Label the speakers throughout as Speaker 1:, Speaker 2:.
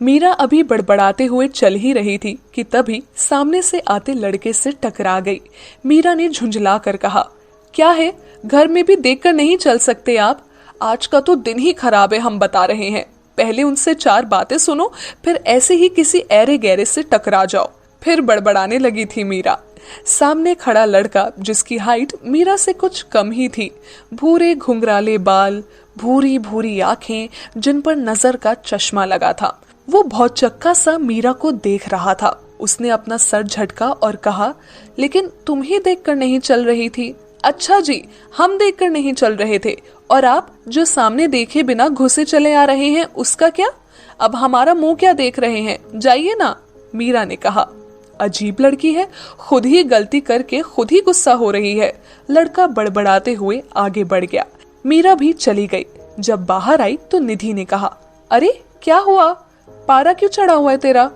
Speaker 1: मीरा अभी बड़बड़ाते हुए चल ही रही थी कि तभी सामने से आते लड़के से टकरा गई। मीरा ने झुंझला कर कहा, क्या है, घर में भी देखकर नहीं चल सकते आप? आज का तो दिन ही खराब है, हम बता रहे हैं। पहले उनसे 4 बातें सुनो, फिर ऐसे ही किसी ऐरे गहरे से टकरा जाओ। फिर बड़बड़ाने लगी थी मीरा। सामने खड़ा लड़का, जिसकी हाइट मीरा से कुछ कम ही थी, भूरे घुंघराले बाल, भूरी भूरी आंखें, जिन पर नजर का चश्मा लगा था, वो भौचक्का सा मीरा को देख रहा था। उसने अपना सर झटका और कहा, लेकिन तुम ही देखकर नहीं चल रही थी? अच्छा जी, हम देखकर नहीं चल रहे थे, और आप जो सामने देखे बिना घुसे चले आ रहे हैं, उसका क्या? अब हमारा मुंह क्या देख रहे हैं, जाइए ना। मीरा ने कहा। अजीब लड़की है, खुद ही गलती करके खुद ही गुस्सा हो रही है। लड़का बड़बड़ाते हुए आगे बढ़ गया। मीरा भी चली गई। जब बाहर आई तो निधि ने कहा, अरे क्या हुआ, पारा क्यों चढ़ा हुआ है तेरा?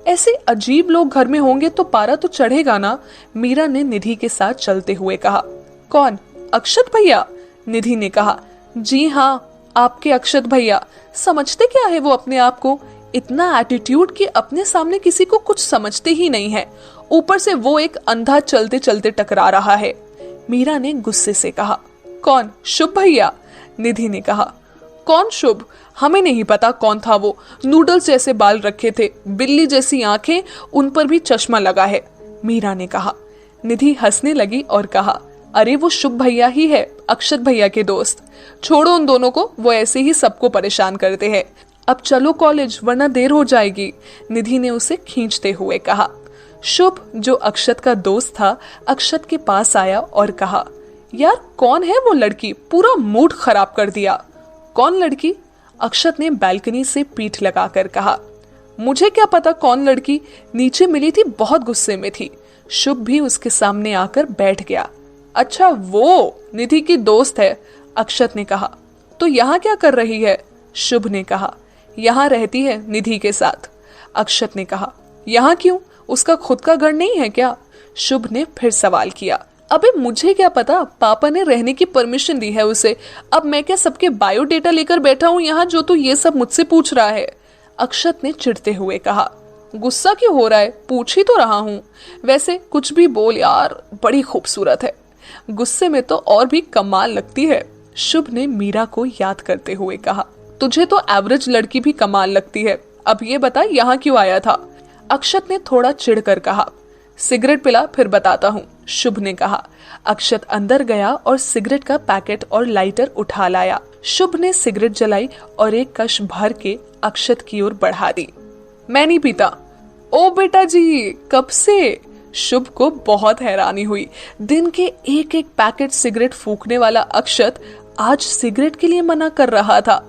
Speaker 1: ऐसे अजीब लोग घर में होंगे तो पारा तो चढ़ेगा ना। मीरा ने निधि के साथ चलते हुए कहा। कौन, अक्षत भैया? निधि ने कहा। जी हाँ, आपके अक्षत भैया। समझते क्या है वो अपने आप को? इतना एटीट्यूड कि अपने सामने किसी को कुछ समझते ही नहीं है। ऊपर से वो एक अंधा चलते चलते टकरा रहा है। मीरा ने गुस्से से कहा। कौन, शुभ भैया? निधि ने कहा। कौन शुभ? हमें नहीं पता कौन था वो। नूडल्स जैसे बाल रखे थे, बिल्ली जैसी आंखें, उन पर भी चश्मा लगा है, मीरा ने कहा। निधि हंसने लगी और कहा, अरे वो शुभ भैया ही है, अक्षत भैया के दोस्त। छोड़ो उन दोनों को, वो ऐसे ही सबको परेशान करते हैं। अब चलो कॉलेज, वरना देर हो जाएगी, निधि ने उसे खींचते हुए कहा। शुभ, जो अक्षत का दोस्त था, अक्षत के पास आया और कहा, यार कौन है वो लड़की, पूरा मूड खराब कर दिया। कौन लड़की? अक्षत ने बालकनी से पीठ लगाकर कहा। मुझे क्या पता कौन लड़की, नीचे मिली थी, बहुत गुस्से में थी। शुभ भी उसके सामने आकर बैठ गया। अच्छा, वो निधि की दोस्त है, अक्षत ने कहा। तो यहाँ क्या कर रही है? शुभ ने कहा। यहाँ रहती है निधि के साथ, अक्षत ने कहा। यहाँ क्यों, उसका खुद का घर नहीं है क्या? शुभ ने फिर सवाल किया। अबे मुझे क्या पता, पापा ने रहने की परमिशन दी है उसे। अब मैं क्या सबके बायोडेटा लेकर बैठा हूँ यहाँ, जो तू ये सब मुझसे पूछ रहा है? अक्षत ने चिढ़ते हुए कहा। गुस्सा क्यों हो रहा है, पूछ ही तो रहा हूँ। वैसे कुछ भी बोल यार, बड़ी खूबसूरत है, गुस्से में तो और भी कमाल लगती है, शुभ ने मीरा को याद करते हुए कहा। तुझे तो एवरेज लड़की भी कमाल लगती है। अब ये बता, यहाँ क्यों आया था? अक्षत ने थोड़ा चिढ़कर कहा। सिगरेट पिला, फिर बताता हूँ, शुभ ने कहा। अक्षत अंदर गया और सिगरेट का पैकेट और लाइटर उठा लाया। शुभ ने सिगरेट जलाई और एक कश भर के अक्षत की ओर बढ़ा दी। मैं नहीं पीता। ओ बेटा जी, कब से? शुभ को बहुत हैरानी हुई। दिन के एक एक पैकेट सिगरेट फूकने वाला अक्षत आज सिगरेट के लिए मना कर रहा था।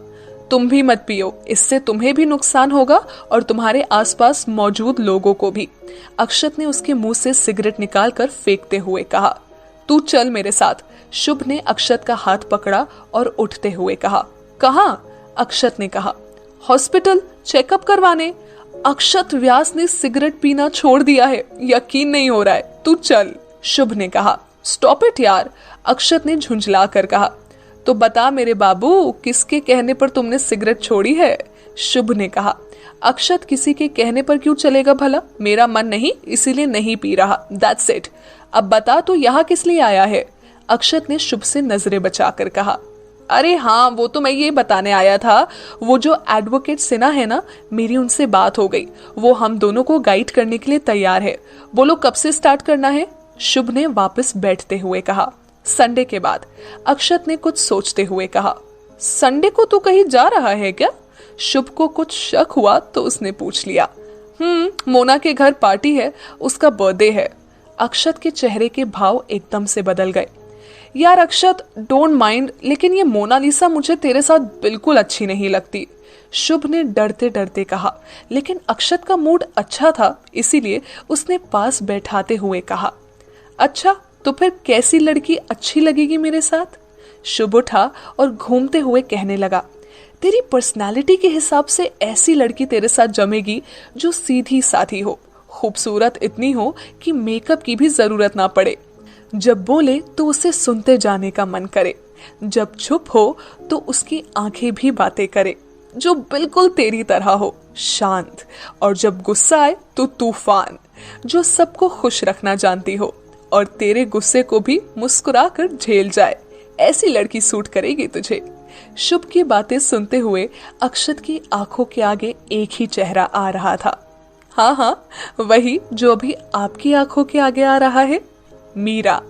Speaker 1: तुम भी मत पियो, इससे तुम्हें भी नुकसान होगा और तुम्हारे आसपास मौजूद लोगों को भी। अक्षत ने उसके मुंह से सिगरेट निकालकर फेंकते हुए कहा। तू चल मेरे साथ, शुभ ने अक्षत का हाथ पकड़ा और उठते हुए कहा। कहाँ? अक्षत ने कहा। हॉस्पिटल, चेकअप करवाने। अक्षत व्यास ने सिगरेट पीना छोड़ दिया है, यकीन नहीं हो रहा है, तू चल, शुभ ने कहा। स्टॉप इट यार, अक्षत ने झुंझला कर कहा। तो बता मेरे बाबू, किसके कहने पर तुमने सिगरेट छोड़ी है? शुभ ने कहा। अक्षत किसी के कहने पर क्यों चलेगा भला, मेरा मन नहीं, इसीलिए नहीं पी रहा, दैट्स इट। अब बता तू यहाँ किस लिए आया है? अक्षत ने शुभ से नजरें बचाकर कहा। अरे हाँ, वो तो मैं ये बताने आया था, वो जो एडवोकेट सिन्हा है ना, मेरी उनसे बात हो गई, वो हम दोनों को गाइड करने के लिए तैयार है। बोलो कब से स्टार्ट करना है? शुभ ने वापस बैठते हुए कहा। संडे के बाद, अक्षत ने कुछ सोचते हुए कहा। संडे को तू कहीं जा रहा है क्या? शुभ को कुछ शक हुआ तो उसने पूछ लिया। मोना के घर पार्टी है, उसका बर्थडे है। अक्षत के चेहरे के भाव एकदम से बदल गए। यार अक्षत, डोंट माइंड, लेकिन ये मोनालिसा मुझे तेरे साथ बिल्कुल अच्छी नहीं लगती, शुभ ने डरते डरते कहा। लेकिन अक्षत का मूड अच्छा था, इसीलिए उसने पास बैठाते हुए कहा। अच्छा, तो फिर कैसी लड़की अच्छी लगेगी मेरे साथ? शुभ उठा और घूमते हुए कहने लगा। तेरी पर्सनालिटी के हिसाब से ऐसी लड़की तेरे साथ जमेगी जो सीधी साधी हो, खूबसूरत इतनी हो कि मेकअप की भी जरूरत ना पड़े, जब बोले तो उसे सुनते जाने का मन करे, जब चुप हो तो उसकी आंखें भी बातें करे, जो बिल्कुल तेरी तरह हो, शांत, और जब गुस्सा आए तो तूफान, जो सबको खुश रखना जानती हो और तेरे गुस्से को भी मुस्कुरा कर झेल जाए। ऐसी लड़की सूट करेगी तुझे। शुभ की बातें सुनते हुए अक्षत की आंखों के आगे एक ही चेहरा आ रहा था। हाँ हाँ, वही जो अभी आपकी आंखों के आगे आ रहा है, मीरा।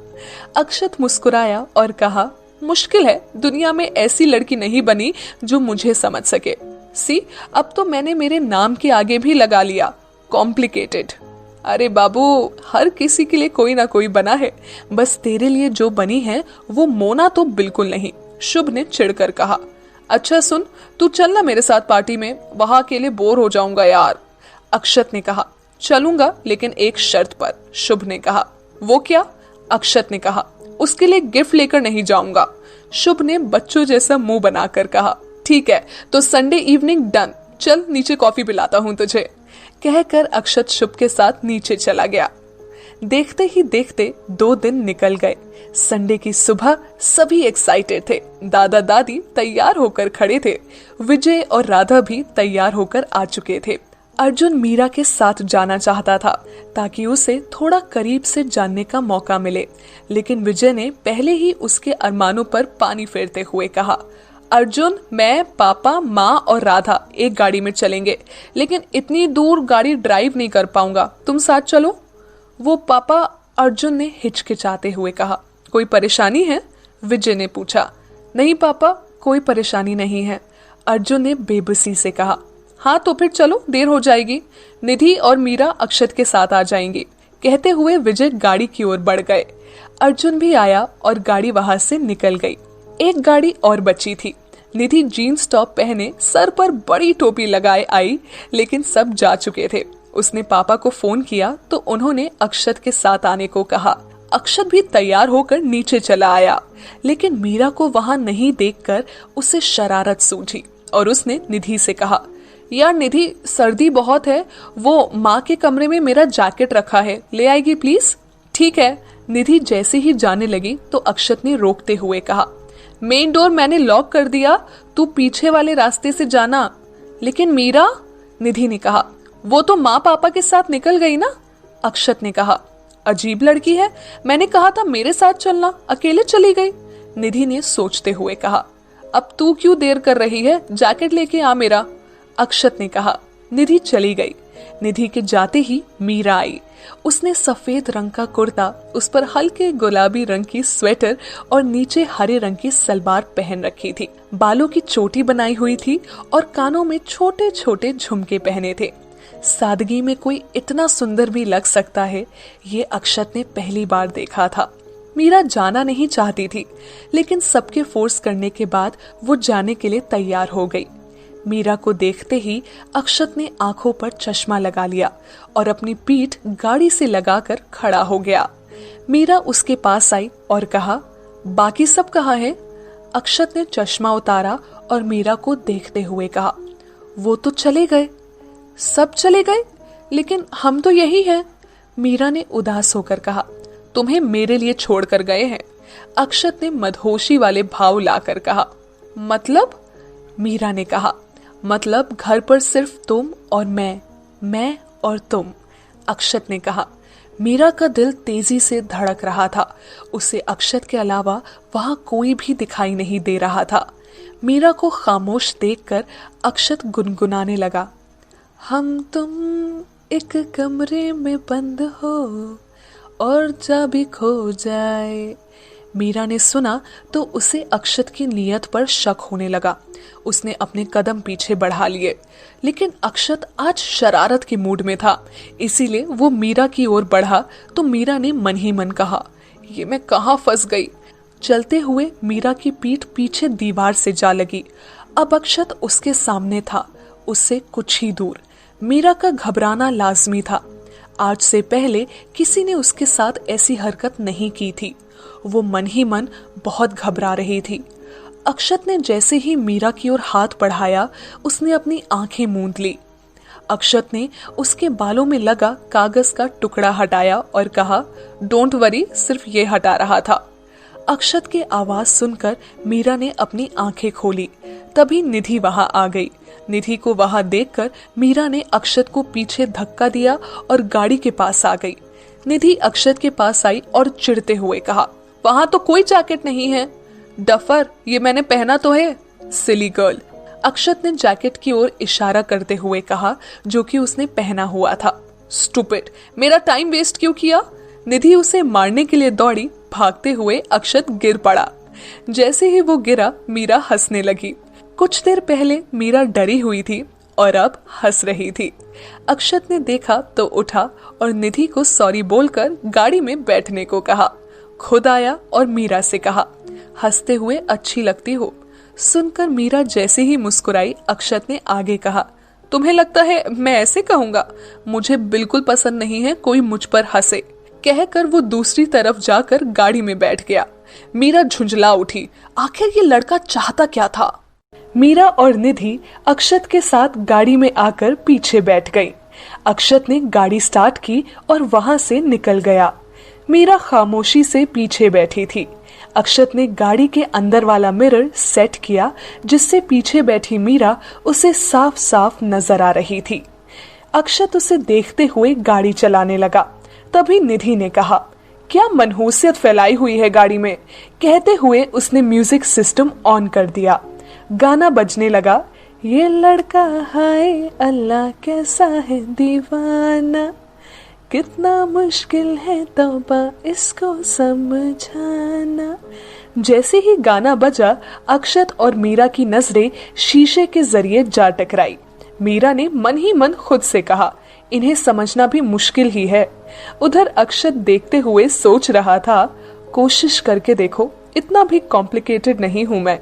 Speaker 1: अक्षत मुस्कुराया और कहा, मुश्किल है, दुनिया में ऐसी लड़की नहीं बनी जो मुझे समझ सके। सी, अब तो मैंने मेरे नाम के आगे भी लगा लिया, कॉम्प्लिकेटेड। अरे बाबू, हर किसी के लिए कोई ना कोई बना है, बस तेरे लिए जो बनी है वो मोना तो बिल्कुल नहीं, शुभ ने चिढ़कर कहा। अच्छा सुन, तू चलना मेरे साथ पार्टी में, वहां अकेले बोर हो जाऊंगा यार, अक्षत ने कहा। चलूंगा, लेकिन एक शर्त पर, शुभ ने कहा। वो क्या? अक्षत ने कहा। उसके लिए गिफ्ट लेकर नहीं जाऊंगा, शुभ ने बच्चों जैसा मुंह बनाकर कहा। ठीक है, तो संडे इवनिंग डन, चल नीचे कॉफी पिलाता हूं तुझे, कहकर अक्षत शुभ के साथ नीचे चला गया। देखते ही देखते 2 दिन निकल गए। संडे की सुबह सभी एक्साइटेड थे। दादा दादी तैयार होकर खड़े थे। विजय और राधा भी तैयार होकर आ चुके थे। अर्जुन मीरा के साथ जाना चाहता था ताकि उसे थोड़ा करीब से जानने का मौका मिले, लेकिन विजय ने पहले ही उसके अरमानों पर पानी फेरते हुए कहा, अर्जुन, मैं, पापा, माँ और राधा एक गाड़ी में चलेंगे, लेकिन इतनी दूर गाड़ी ड्राइव नहीं कर पाऊंगा, तुम साथ चलो। वो पापा, अर्जुन ने हिचकिचाते हुए कहा। कोई परेशानी है? विजय ने पूछा। नहीं पापा, कोई परेशानी नहीं है, अर्जुन ने बेबसी से कहा। हाँ तो फिर चलो, देर हो जाएगी, निधि और मीरा अक्षत के साथ आ जाएंगी, कहते हुए विजय गाड़ी की ओर बढ़ गए। अर्जुन भी आया और गाड़ी वहां से निकल गई। एक गाड़ी और बची थी। निधि जीन्स टॉप पहने, सर पर बड़ी टोपी लगाए आई, लेकिन सब जा चुके थे। उसने पापा को फोन किया तो उन्होंने अक्षत के साथ आने को कहा। अक्षत भी तैयार होकर नीचे चला आया, लेकिन मीरा को वहां नहीं देखकर उसे शरारत सूझी और उसने निधि से कहा, यार निधि, सर्दी बहुत है, वो माँ के कमरे में मेरा जैकेट रखा है, ले आएगी प्लीज। ठीक है। निधि जैसे ही जाने लगी तो अक्षत ने रोकते हुए कहा, मेन डोर मैंने लॉक कर दिया, तू पीछे वाले रास्ते से जाना। लेकिन मीरा, निधि ने कहा। वो तो माँ पापा के साथ निकल गई ना, अक्षत ने कहा। अजीब लड़की है, मैंने कहा था मेरे साथ चलना, अकेले चली गई, निधि ने सोचते हुए कहा। अब तू क्यों देर कर रही है, जैकेट लेके आ मेरा, अक्षत ने कहा। निधि चली गई। निधि के जाते ही मीरा आई। उसने सफेद रंग का कुर्ता, उस पर हल्के गुलाबी रंग की स्वेटर और नीचे हरे रंग की सलवार पहन रखी थी। बालों की चोटी बनाई हुई थी और कानों में छोटे छोटे झुमके पहने थे। सादगी में कोई इतना सुंदर भी लग सकता है, ये अक्षत ने पहली बार देखा था। मीरा जाना नहीं चाहती थी, लेकिन सबके फोर्स करने के बाद वो जाने के लिए तैयार हो गई। मीरा को देखते ही अक्षत ने आंखों पर चश्मा लगा लिया और अपनी पीठ गाड़ी से लगाकर खड़ा हो गया। मीरा उसके पास आई और कहा, बाकी सब कहाँ हैं? अक्षत ने चश्मा उतारा और मीरा को देखते हुए कहा, वो तो चले गए। सब चले गए? लेकिन हम तो यही हैं, मीरा ने उदास होकर कहा। तुम्हें मेरे लिए छोड़कर गए हैं, अक्षत ने मदहोशी वाले भाव लाकर कहा। मतलब? मीरा ने कहा, मतलब घर पर सिर्फ तुम और मैं और तुम, अक्षत ने कहा। मीरा का दिल तेजी से धड़क रहा था। उसे अक्षत के अलावा वहां कोई भी दिखाई नहीं दे रहा था। मीरा को खामोश देखकर अक्षत गुनगुनाने लगा, हम तुम एक कमरे में बंद हो और चाबी खो जाए। मीरा ने सुना तो उसे अक्षत की नीयत पर शक होने लगा। उसने अपने कदम पीछे बढ़ा लिए, लेकिन अक्षत आज शरारत के मूड में था, इसीलिए वो मीरा की ओर बढ़ा तो मीरा ने मन ही मन कहा, ये मैं कहाँ फंस गई। चलते हुए मीरा की पीठ पीछे दीवार से जा लगी। अब अक्षत उसके सामने था, उससे कुछ ही दूर। मीरा का घबराना लाजमी था। आज से पहले किसी ने उसके साथ ऐसी हरकत नहीं की थी। वो मन ही मन बहुत घबरा रही थी। अक्षत ने जैसे ही मीरा की ओर हाथ बढ़ाया, उसने अपनी आंखें मूंद ली। अक्षत ने उसके बालों में लगा कागज का टुकड़ा हटाया और कहा, डोंट वरी, सिर्फ ये हटा रहा था। अक्षत की आवाज सुनकर मीरा ने अपनी आंखें खोली। तभी निधि वहां आ गई। निधि को वहां देखकर मीरा ने अक्षत को पीछे धक्का दिया और गाड़ी के पास आ गई। निधि अक्षत के पास आई और चिढ़ते हुए कहा, वहां तो कोई जैकेट नहीं है। डफर, ये मैंने पहना तो है। Silly girl. अक्षत ने जैकेट की ओर इशारा करते हुए कहा, जो कि उसने पहना हुआ था। स्टूपिड, मेरा टाइम वेस्ट क्यों किया? निधि उसे मारने के लिए दौड़ी। भागते हुए अक्षत गिर पड़ा। जैसे ही वो गिरा, मीरा हंसने लगी। कुछ देर पहले मीरा डरी हुई थी और अब हंस रही थी। अक्षत ने देखा तो उठा और निधि को सॉरी बोलकर गाड़ी में बैठने को कहा। खुद आया और मीरा से कहा, हंसते हुए अच्छी लगती हो। सुनकर मीरा जैसे ही मुस्कुराई, अक्षत ने आगे कहा, तुम्हें लगता है मैं ऐसे कहूंगा? मुझे बिल्कुल पसंद नहीं है कोई मुझ पर हंसे। कहकर वो दूसरी तरफ जाकर गाड़ी में बैठ गया। मीरा झुंझला उठी। आखिर ये लड़का चाहता क्या था? मीरा और निधि अक्षत के साथ गाड़ी में आकर पीछे बैठ गई। अक्षत ने गाड़ी स्टार्ट की और वहां से निकल गया। मीरा खामोशी से पीछे बैठी थी। अक्षत ने गाड़ी के अंदर वाला मिरर सेट किया, जिससे पीछे बैठी मीरा उसे साफ साफ नजर आ रही थी। अक्षत उसे देखते हुए गाड़ी चलाने लगा। तभी निधि ने कहा, क्या मनहूसियत फैलाई हुई है गाड़ी में। कहते हुए उसने म्यूजिक सिस्टम ऑन कर दिया। गाना बजने लगा, ये लड़का हाय अल्लाह कैसा है दीवाना, कितना मुश्किल है तौबा इसको समझाना। जैसे ही गाना बजा, अक्षत और मीरा की नजरें शीशे के जरिए जा टकराई। मीरा ने मन ही मन खुद से कहा, इन्हें समझना भी मुश्किल ही है। उधर अक्षत देखते हुए सोच रहा था, कोशिश करके देखो, इतना भी कॉम्प्लिकेटेड नहीं हूं मैं।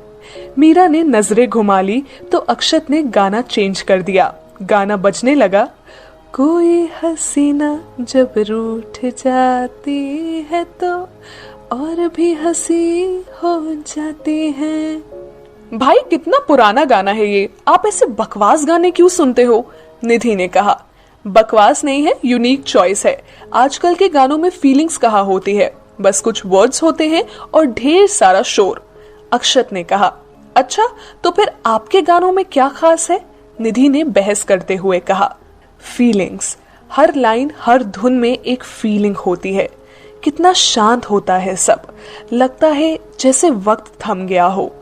Speaker 1: मीरा ने नजरें घुमा ली तो अक्षत ने गाना चेंज कर दिया। गाना बजने लगा, कोई हसीना जब रूठ जाती है तो और भी हंसी हो जाती है। भाई कितना पुराना गाना है ये, आप ऐसे बकवास गाने क्यों सुनते हो? निधि ने कहा। बकवास नहीं है, यूनिक चॉइस है। आजकल के गानों में फीलिंग्स कहाँ होती है, बस कुछ वर्ड्स होते हैं और ढेर सारा शोर। अक्षत ने कहा। अच्छा, तो फिर आपके गानों में क्या खास है? निधि ने बहस करते हुए कहा। फीलिंग्स, हर लाइन हर धुन में एक फीलिंग होती है। कितना शांत होता है सब, लगता है जैसे वक्त थम गया हो।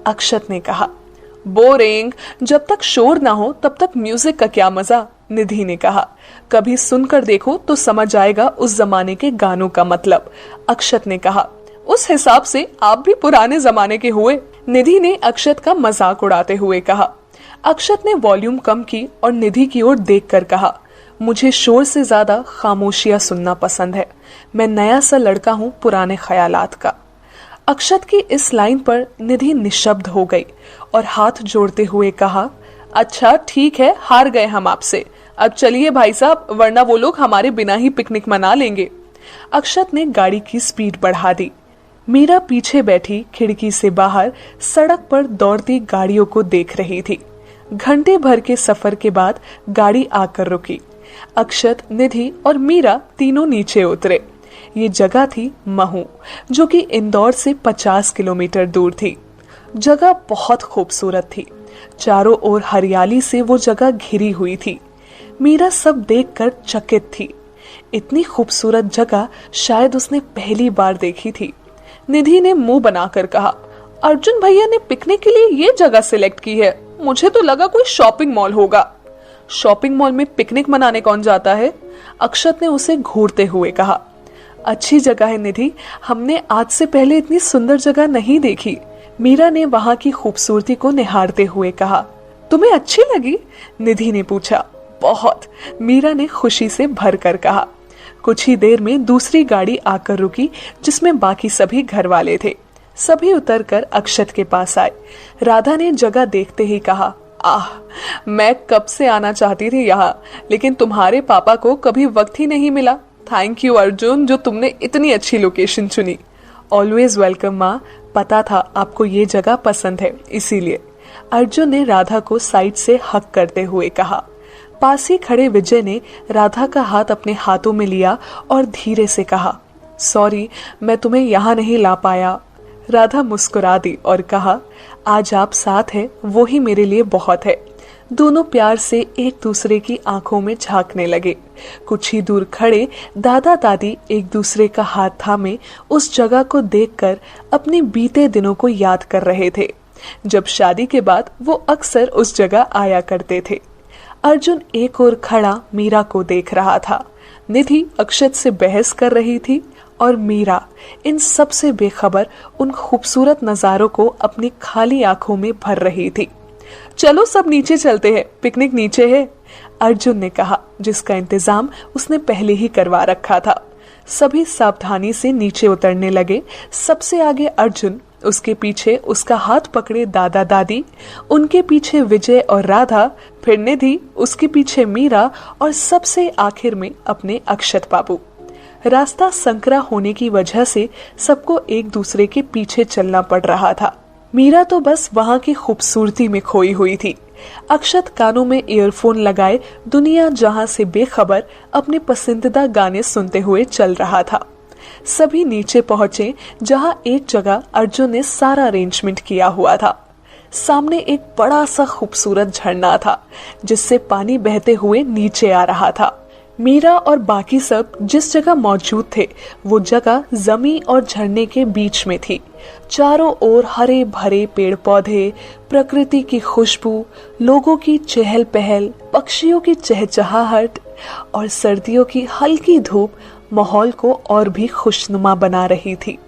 Speaker 1: अक्षत ने कहा। बोरिंग, जब तक शोर ना हो तब तक म्यूजिक का क्या मजा। निधि ने कहा। कभी सुनकर देखो तो समझ आएगा उस जमाने के गानों का मतलब। अक्षत ने कहा। उस हिसाब से आप भी पुराने जमाने के हुए। निधि ने अक्षत का मजाक उड़ाते हुए कहा। अक्षत ने वॉल्यूम कम की और निधि की ओर देखकर कहा, मुझे शोर से ज्यादा खामोशियां सुनना पसंद है। मैं नया सा लड़का हूँ पुराने ख्यालात का। अक्षत की इस लाइन पर निधि निशब्द हो गई और हाथ जोड़ते हुए कहा, अच्छा ठीक है, हार गए हम आपसे। अब चलिए भाई साहब, वरना वो लोग हमारे बिना ही पिकनिक मना लेंगे। अक्षत ने गाड़ी की स्पीड बढ़ा दी। मीरा पीछे बैठी खिड़की से बाहर सड़क पर दौड़ती गाड़ियों को देख रही थी। घंटे भर के सफर के बाद गाड़ी आकर रुकी। अक्षत, निधि और मीरा तीनों नीचे उतरे। ये जगह थी महू, जो कि इंदौर से 50 किलोमीटर दूर थी। जगह बहुत खूबसूरत थी। चारों ओर हरियाली से वो जगह घिरी हुई थी। मीरा सब देखकर चकित थी। इतनी खूबसूरत जगह शायद उसने पहली बार देखी थी। निधि ने मुंह बनाकर कहा, अर्जुन भैया ने पिकनिक के लिए ये जगह सिलेक्ट की है। मुझे तो लगा कोई शॉपिंग मॉल होगा। शॉपिंग मॉल में पिकनिक मनाने कौन जाता है? अक्षत ने उसे घूरते हुए कहा। अच्छी जगह है निधि, हमने आज से पहले इतनी सुंदर जगह नहीं देखी। मीरा ने वहां की खूबसूरती को निहारते हुए कहा। तुम्हें अच्छी लगी? निधि ने पूछा। बहुत, मीरा ने खुशी से भरकर कहा। कुछ ही देर में दूसरी गाड़ी आकर रुकी, जिसमें बाकी सभी घर वाले थे। सभी उतरकर अक्षत के पास आए। राधा ने जगह देखते ही कहा, आह, मैं कब से आना चाहती थी यहाँ, लेकिन तुम्हारे पापा को कभी वक्त ही नहीं मिला। थैंक यू अर्जुन, जो तुमने इतनी अच्छी लोकेशन चुनी। ऑलवेज वेलकम माँ, पता था आपको ये जगह पसंद है, इसीलिए। अर्जुन ने राधा को साइड से हक करते हुए कहा। पास ही खड़े विजय ने राधा का हाथ अपने हाथों में लिया और धीरे से कहा, सॉरी, मैं तुम्हें यहाँ नहीं ला पाया। राधा मुस्कुरा दी और कहा, आज आप साथ हैं वो ही मेरे लिए बहुत है। दोनों प्यार से एक दूसरे की आंखों में झांकने लगे। कुछ ही दूर खड़े दादा दादी एक दूसरे का हाथ थामे उस जगह को देखकर अपने बीते दिनों को याद कर रहे थे, जब शादी के बाद वो अक्सर उस जगह आया करते थे। अर्जुन एक ओर खड़ा मीरा को देख रहा था। निधि अक्षत से बहस कर रही थी और मीरा इन सब से बेखबर उन खूबसूरत नजारों को अपनी खाली आंखों में भर रही थी। चलो सब नीचे चलते हैं, पिकनिक नीचे है, अर्जुन ने कहा, जिसका इंतजाम उसने पहले ही करवा रखा था। सभी सावधानी से नीचे उतरने लगे। सबसे आगे अर्जुन, उसके पीछे उसका हाथ पकड़े दादा दादी, उनके पीछे विजय और राधा, फिर निधि, उसके पीछे मीरा और सबसे आखिर में अपने अक्षत बाबू। रास्ता संकरा होने की वजह से सबको एक दूसरे के पीछे चलना पड़ रहा था। मीरा तो बस वहां की खूबसूरती में खोई हुई थी। अक्षत कानों में ईयरफोन लगाए दुनिया जहां से बेखबर अपने पसंदीदा गाने सुनते हुए चल रहा था। सभी नीचे पहुंचे, जहां एक जगह अर्जुन ने सारा अरेंजमेंट किया हुआ था। सामने एक बड़ा सा खूबसूरत झरना था, जिससे पानी बहते हुए नीचे आ रहा था। मीरा और बाकी सब जिस जगह मौजूद थे, वो जगह जमी और झरने के बीच में थी। चारों ओर हरे भरे पेड़ पौधे, प्रकृति की खुशबू, लोगों की चहल पहल, पक्षियों की चहचहाहट और सर्दियों की हल्की धूप माहौल को और भी खुशनुमा बना रही थी।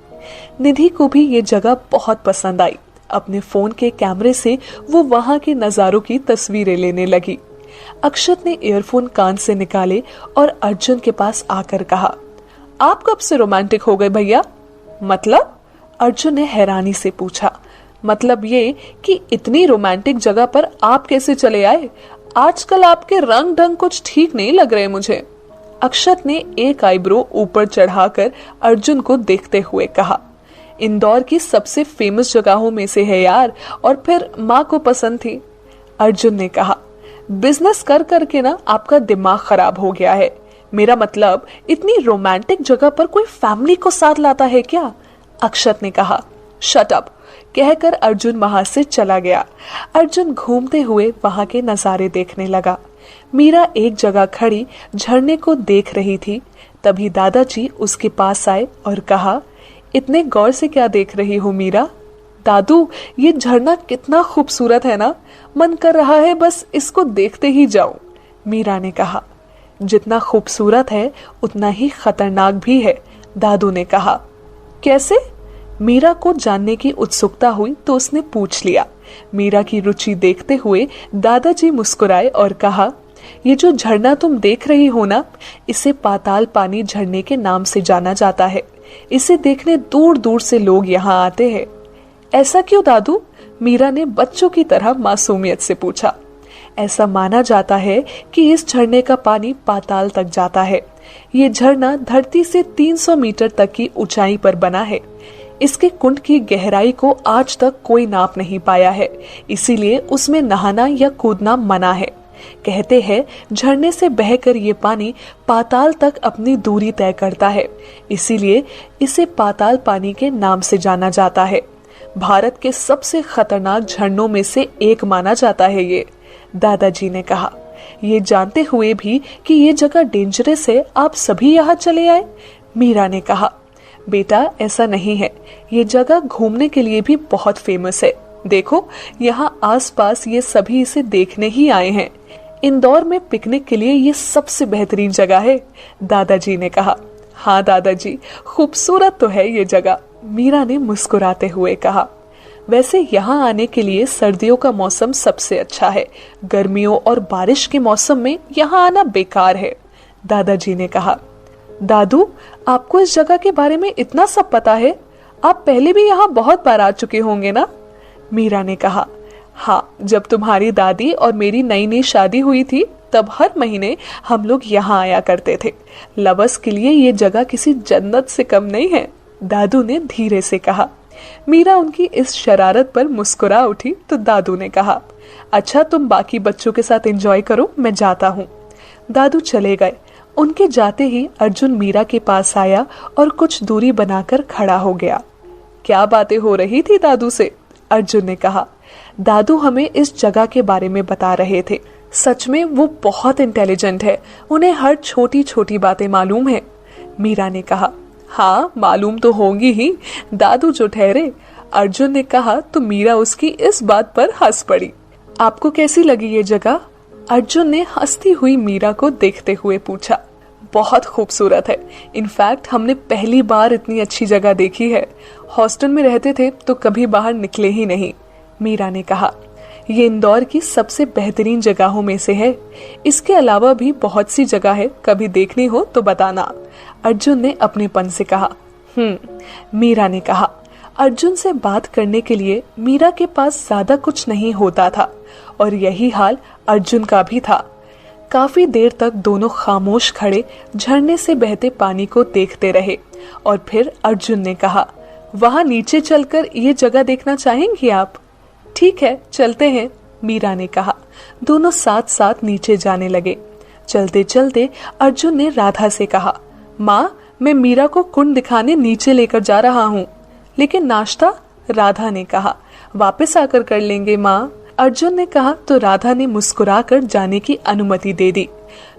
Speaker 1: निधि को भी ये जगह बहुत पसंद आई। अपने फोन के कैमरे से वो वहां के नजारों की तस्वीरें लेने लगी। अक्षत ने ईयरफोन कान से निकाले और अर्जुन के पास आकर कहा, आप कब से रोमांटिक हो गए भैया? मतलब? अर्जुन ने हैरानी से पूछा। मतलब ये कि इतनी रोमांटिक जगह पर आप कैसे चले आए? आजकल आपके रंग ढंग कुछ ठीक नहीं लग रहे मुझे। अक्षत ने एक आईब्रो ऊपर चढ़ाकर अर्जुन को देखते हुए कहा, इंदौर की सबसे फेमस जगहों में से है यार, और फिर माँ को पसंद थी। अर्जुन ने कहा, बिजनेस कर करके ना आपका दिमाग खराब हो गया है। मेरा मतलब इतनी रोमांटिक जगह पर कोई फैमिली को साथ लाता है क्या? अक्षत ने कहा। शट अप कहकर अर्जुन वहां से चला गया। अर्जुन घूमते हुए वहां के नजारे देखने लगा। मीरा एक जगह खड़ी झरने को देख रही थी। तभी दादाजी उसके पास आए और कहा, इतने गौर से क्या देख रही हो मीरा? दादू, ये झरना कितना खूबसूरत है ना, मन कर रहा है बस इसको देखते ही जाऊं। मीरा ने कहा। जितना खूबसूरत है उतना ही खतरनाक भी है, दादू ने कहा। कैसे? मीरा को जानने की उत्सुकता हुई तो उसने पूछ लिया। मीरा की रुचि देखते हुए दादाजी मुस्कुराए और कहा, ये जो झरना तुम देख रही हो ना, इसे पाताल पानी झरने के नाम से जाना जाता है। इसे देखने दूर दूर से लोग यहाँ आते हैं। ऐसा क्यों दादू? मीरा ने बच्चों की तरह मासूमियत से पूछा। ऐसा माना जाता है कि इस झरने का पानी पाताल तक जाता है। ये झरना धरती से 300 मीटर तक की ऊंचाई पर बना है। इसके कुंड की गहराई को आज तक कोई नाप नहीं पाया है, इसीलिए उसमें नहाना या कूदना मना है। कहते हैं झरने से बहकर ये पानी पाताल तक अपनी दूरी तय करता है, इसीलिए इसे पाताल पानी के नाम से जाना जाता है। भारत के सबसे खतरनाक झरनों में से एक माना जाता है ये, दादाजी ने कहा। ये जानते हुए भी कि ये जगह डेंजरस है, आप सभी यहाँ चले आए? मीरा ने कहा। बेटा, ऐसा नहीं है, ये जगह घूमने के लिए भी बहुत फेमस है। देखो, यहाँ आसपास ये सभी इसे देखने ही आए हैं। इंदौर में पिकनिक के लिए ये सबसे बेहतरीन जगह है, दादाजी ने कहा। हाँ दादाजी, खूबसूरत तो है ये जगह, मीरा ने मुस्कुराते हुए कहा। वैसे यहाँ आने के लिए सर्दियों का मौसम सबसे अच्छा है, गर्मियों और बारिश के मौसम में यहाँ आना बेकार है, दादाजी ने कहा। दादू, आपको इस जगह के बारे में इतना सब पता है? आप पहले भी यहाँ बहुत बार आ चुके होंगे ना? मीरा ने कहा। हाँ, जब तुम्हारी दादी और मेरी नई नई शादी हुई थी तब हर महीने हम लोग यहाँ आया करते थे। लवर्स के लिए ये जगह किसी जन्नत से कम नहीं है, दादू ने धीरे से कहा। मीरा उनकी इस शरारत पर मुस्कुरा उठी तो दादू ने कहा, अच्छा तुम बाकी बच्चों के साथ एंजॉय करो, मैं जाता हूँ। दादू चले गए। उनके जाते ही अर्जुन मीरा के पास आया और कुछ दूरी बनाकर खड़ा हो गया। क्या बातें हो रही थी दादू से? अर्जुन ने कहा। दादू हमें इस जगह के बारे में बता रहे थे। सच में वो बहुत इंटेलिजेंट है, उन्हें हर छोटी छोटी बातें मालूम है। मीरा ने कहा। हाँ, मालूम तो होंगी ही, दादू जो ठहरे। अर्जुन ने कहा तो मीरा उसकी इस बात पर हंस पड़ी। आपको कैसी लगी ये जगह? अर्जुन ने हंसती हुई मीरा को देखते हुए पूछा। बहुत खूबसूरत है। इनफैक्ट हमने पहली बार इतनी अच्छी जगह देखी है। हॉस्टल में रहते थे तो कभी बाहर निकले ही नहीं, मीरा ने कहा। ये इंदौर की सबसे बेहतरीन जगहों में से है। इसके अलावा भी बहुत सी जगह है, कभी देखनी हो तो बताना, अर्जुन ने अपनेपन से कहा। मीरा ने कहा। अर्जुन से बात करने के लिए मीरा के पास ज्यादा कुछ नहीं होता था और यही हाल अर्जुन का भी था। काफी देर तक दोनों खामोश खड़े झरने से बहते पानी को देखते रहे और फिर अर्जुन ने कहा, वहां नीचे चलकर ये जगह देखना चाहेंगी आप? ठीक है, चलते हैं, मीरा ने कहा। दोनों साथ साथ नीचे जाने लगे। चलते चलते अर्जुन ने राधा से कहा, माँ, मैं मीरा को कुंड दिखाने नीचे लेकर जा रहा हूँ। लेकिन नाश्ता? राधा ने कहा। वापस आकर कर लेंगे माँ, अर्जुन ने कहा तो राधा ने मुस्कुराकर जाने की अनुमति दे दी।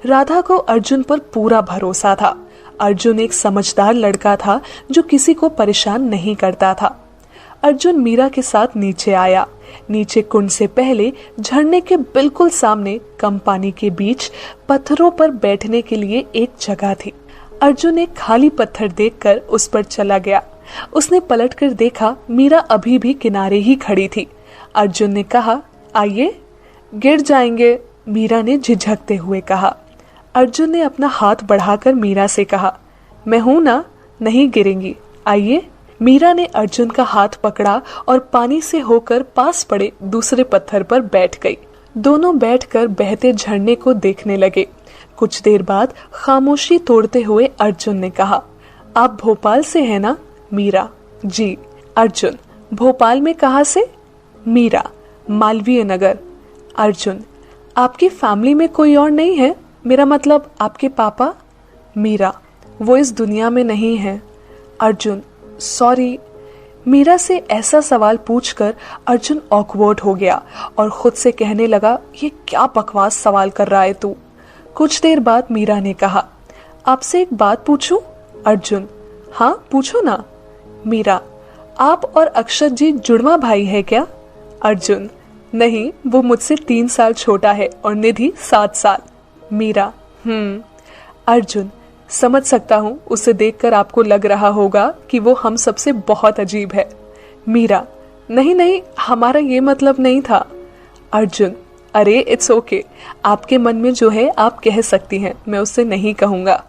Speaker 1: राधा को अर्जुन पर पूरा भरोसा था। अर्जुन एक समझदार लड़का था जो किसी को परेशान नहीं करता था। अर्जुन मीरा के साथ नीचे आया। नीचे कुंड से पहले झरने के बिल्कुल सामने कम पानी के बीच पत्थरों पर बैठने के लिए एक जगह थी। अर्जुन एक खाली पत्थर देखकर उस पर चला गया। उसने पलटकर देखा, मीरा अभी भी किनारे ही खड़ी थी। अर्जुन ने कहा, आइए। गिर जाएंगे, मीरा ने झिझकते हुए कहा। अर्जुन ने अपना हाथ बढ़ाकर मीरा से कहा, मैं हूं ना, नहीं गिरेंगी, आइए। मीरा ने अर्जुन का हाथ पकड़ा और पानी से होकर पास पड़े दूसरे पत्थर पर बैठ गई। दोनों बैठकर बहते झरने को देखने लगे। कुछ देर बाद खामोशी तोड़ते हुए अर्जुन ने कहा, आप भोपाल से हैं ना? मीरा, जी। अर्जुन, भोपाल में कहाँ से? मीरा, मालवीय नगर। अर्जुन, आपकी फैमिली में कोई और नहीं है? मेरा मतलब आपके पापा? मीरा, वो इस दुनिया में नहीं है। अर्जुन, सॉरी। मीरा से ऐसा सवाल पूछकर अर्जुन ऑकवर्ड हो गया और खुद से कहने लगा, ये क्या बकवास सवाल कर रहा है तू। कुछ देर बाद मीरा ने कहा, आपसे एक बात पूछूं? अर्जुन, हाँ, पूछो ना। मीरा, आप और अक्षत जी जुड़वा भाई है क्या? अर्जुन, नहीं, वो मुझसे 3 साल छोटा है और निधि 7 साल। मीरा, अर्जुन, समझ सकता हूँ, उसे देखकर आपको लग रहा होगा कि वो हम सबसे बहुत अजीब है। मीरा, नहीं नहीं, हमारा ये मतलब नहीं था। अर्जुन, अरे इट्स ओके, आपके मन में जो है आप कह सकती हैं, मैं उससे नहीं कहूँगा।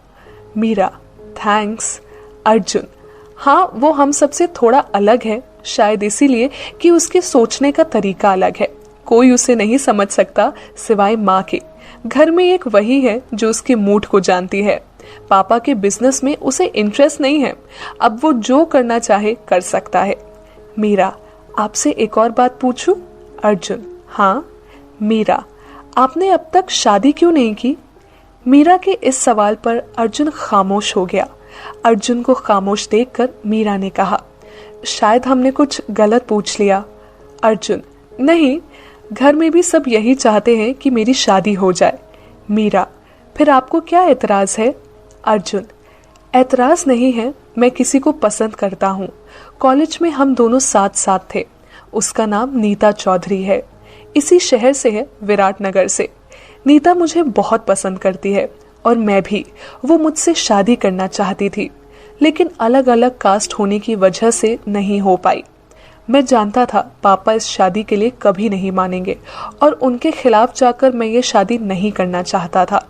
Speaker 1: मीरा, थैंक्स। अर्जुन, हाँ, वो हम सबसे थोड़ा अलग है, शायद इसीलिए कि उसके सोचने का तरीका अलग है। कोई उसे नहीं समझ सकता सिवाय माँ के। घर में एक वही है जो उसके मूड को जानती है। पापा के बिजनेस में उसे इंटरेस्ट नहीं है। अब वो जो करना चाहे कर सकता है। मीरा, आपसे एक और बात पूछूं? अर्जुन, हाँ। मीरा, आपने अब तक शादी क्यों नहीं की? मीरा के इस सवाल पर अर्जुन खामोश हो गया। अर्जुन को खामोश देखकर मीरा ने कहा, शायद हमने कुछ गलत पूछ लिया। अर्जुन, नहीं, घर में भी सब यही चाहते हैं कि मेरी शादी हो जाए। मीरा, फिर आपको क्या एतराज है? अर्जुन, एतराज नहीं है, मैं किसी को पसंद करता हूँ। कॉलेज में हम दोनों साथ साथ थे। उसका नाम नीता चौधरी है, इसी शहर से है, विराटनगर से। नीता मुझे बहुत पसंद करती है और मैं भी। वो मुझसे शादी करना चाहती थी, लेकिन अलग अलग कास्ट होने की वजह से नहीं हो पाई। मैं जानता था पापा इस शादी के लिए कभी नहीं मानेंगे और उनके खिलाफ जाकर मैं ये शादी नहीं करना चाहता था।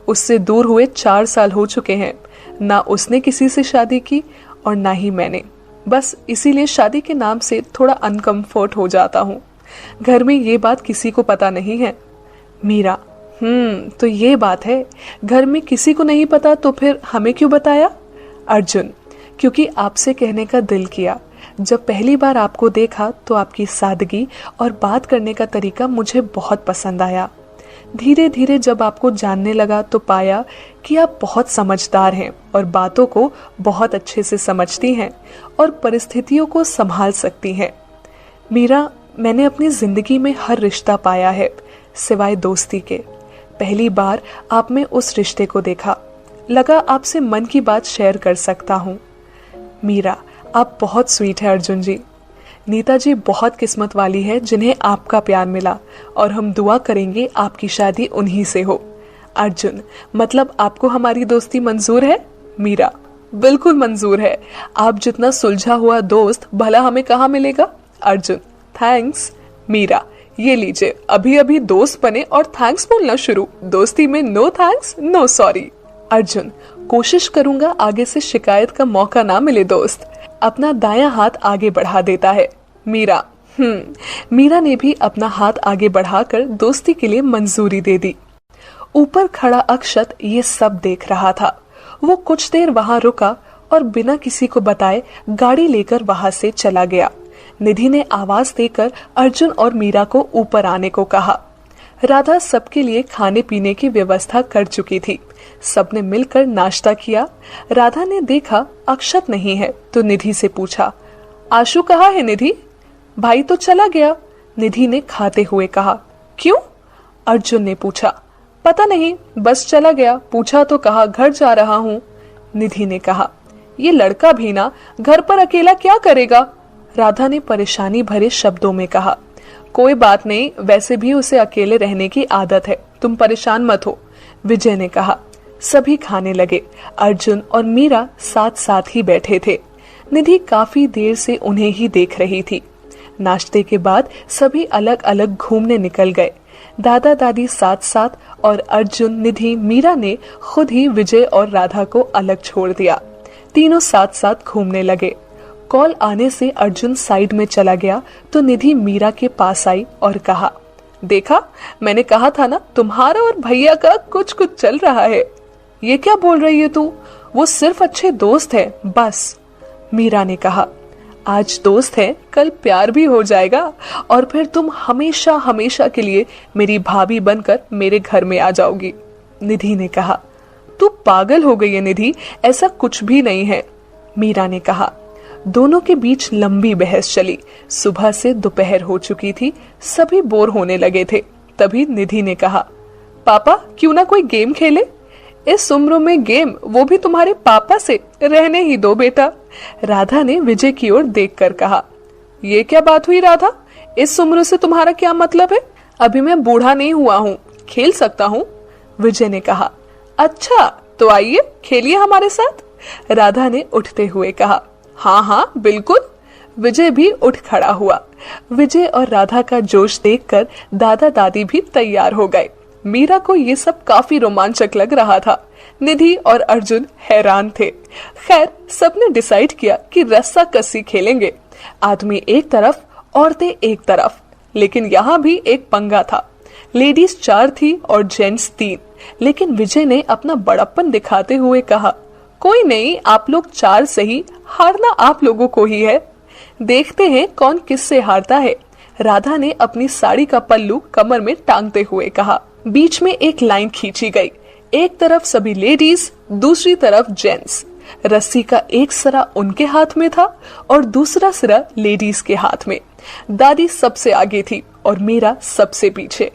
Speaker 1: उससे दूर हुए 4 साल हो चुके हैं। ना उसने किसी से शादी की और ना ही मैंने। बस इसीलिए शादी के नाम से थोड़ा अनकंफर्ट हो जाता हूँ। घर में ये बात किसी को पता नहीं है। मीरा, तो ये बात है। घर में किसी को नहीं पता तो फिर हमें क्यों बताया? अर्जुन, क्योंकि आपसे कहने का दिल किया। जब पहली बार आपको देखा तो आपकी सादगी और बात करने का तरीका मुझे बहुत पसंद आया। धीरे धीरे जब आपको जानने लगा तो पाया कि आप बहुत समझदार हैं और बातों को बहुत अच्छे से समझती हैं और परिस्थितियों को संभाल सकती हैं। मीरा, मैंने अपनी जिंदगी में हर रिश्ता पाया है सिवाय दोस्ती के। पहली बार आप में उस रिश्ते को देखा, लगा आपसे मन की बात शेयर कर सकता हूँ। मीरा, आप बहुत स्वीट है अर्जुन जी। नीता जी बहुत किस्मत वाली है जिन्हें आपका प्यार मिला, और हम दुआ करेंगे आपकी शादी उन्हीं से हो। अर्जुन, मतलब आपको हमारी दोस्ती मंजूर है? मीरा, बिल्कुल मंजूर है। आप जितना सुलझा हुआ दोस्त भला हमें कहाँ मिलेगा। अर्जुन, थैंक्स। मीरा, ये लीजिए, अभी अभी दोस्त बने और थैंक्स बोलना शुरू। दोस्ती में no thanks no sorry. Arjun, कोशिश करूंगा आगे से शिकायत का मौका ना मिले दोस्त। अपना दायां हाथ आगे बढ़ा देता है। मीरा, मीरा ने भी अपना हाथ आगे बढ़ाकर दोस्ती के लिए मंजूरी दे दी। ऊपर खड़ा अक्षत ये सब देख रहा था। वो कुछ देर वहां रुका और बिना किसी को बताए गाड़ी लेकर वहां से चला गया। निधि ने आवाज देकर अर्जुन और मीरा को ऊपर आने को कहा। राधा सबके लिए खाने पीने की व्यवस्था कर चुकी थी। सबने मिलकर नाश्ता किया। राधा ने देखा अक्षत नहीं है तो निधि से पूछा, आशु कहाँ है निधि? भाई तो चला गया, निधि ने खाते हुए कहा। क्यों? अर्जुन ने पूछा। पता नहीं, बस चला गया। पूछा तो कहा घर जा रहा हूँ, निधि ने कहा। ये लड़का भी ना घर पर अकेला क्या करेगा, राधा ने परेशानी भरे शब्दों में कहा। कोई बात नहीं, वैसे भी उसे अकेले रहने की आदत है, तुम परेशान मत हो, विजय ने कहा। सभी खाने लगे। अर्जुन और मीरा साथ साथ ही बैठे थे। निधि काफी देर से उन्हें ही देख रही थी। नाश्ते के बाद सभी अलग अलग घूमने निकल गए। दादा दादी साथ साथ, और अर्जुन, निधि, मीरा ने खुद ही विजय और राधा को अलग छोड़ दिया। तीनों साथ साथ घूमने लगे। कॉल आने से अर्जुन साइड में चला गया तो निधि मीरा के पास आई और कहा, देखा, मैंने कहा था ना तुम्हारा और भैया का कुछ कुछ चल रहा है। ये क्या बोल रही है तू? वो सिर्फ अच्छे दोस्त है बस, मीरा ने कहा। आज दोस्त है, कल प्यार भी हो जाएगा और फिर तुम हमेशा हमेशा के लिए मेरी भाभी बनकर मेरे घर में आ जाओगी, निधि ने कहा। तू पागल हो गई है निधि, ऐसा कुछ भी नहीं है, मीरा ने कहा। दोनों के बीच लंबी बहस चली। सुबह से दोपहर हो चुकी थी, सभी बोर होने लगे थे। तभी निधि ने कहा, पापा क्यों ना कोई गेम खेले? इस उम्र में गेम, वो भी तुम्हारे पापा से? रहने ही दो बेटा, राधा ने विजय की ओर देखकर कहा। ये क्या बात हुई राधा, इस उम्र से तुम्हारा क्या मतलब है? अभी मैं बूढ़ा नहीं हुआ हूँ, खेल सकता हूँ, विजय ने कहा। अच्छा तो आइए खेलिए हमारे साथ, राधा ने उठते हुए कहा। हाँ हाँ बिल्कुल, विजय भी उठ खड़ा हुआ। विजय और राधा का जोश देखकर दादा दादी भी तैयार हो गए। मीरा को ये सब काफी रोमांचक लग रहा था। निधि और अर्जुन हैरान थे। खैर, सबने डिसाइड किया कि रस्सा कस्सी खेलेंगे। आदमी एक तरफ, औरतें एक तरफ। लेकिन यहाँ भी एक पंगा था। लेडीज 4 थी और जेंट्स 3। लेकिन विजय ने अपना बड़प्पन दिखाते हुए कहा, कोई नहीं, आप लोग 4 सही, हारना आप लोगों को ही है। देखते हैं कौन किससे हारता है, राधा ने अपनी साड़ी का पल्लू कमर में टांगते हुए कहा। बीच में एक लाइन खींची गई। एक तरफ सभी लेडीज, दूसरी तरफ जेंट्स। रस्सी का एक सिरा उनके हाथ में था और दूसरा सिरा लेडीज के हाथ में। दादी सबसे आगे थी और मीरा सबसे पीछे।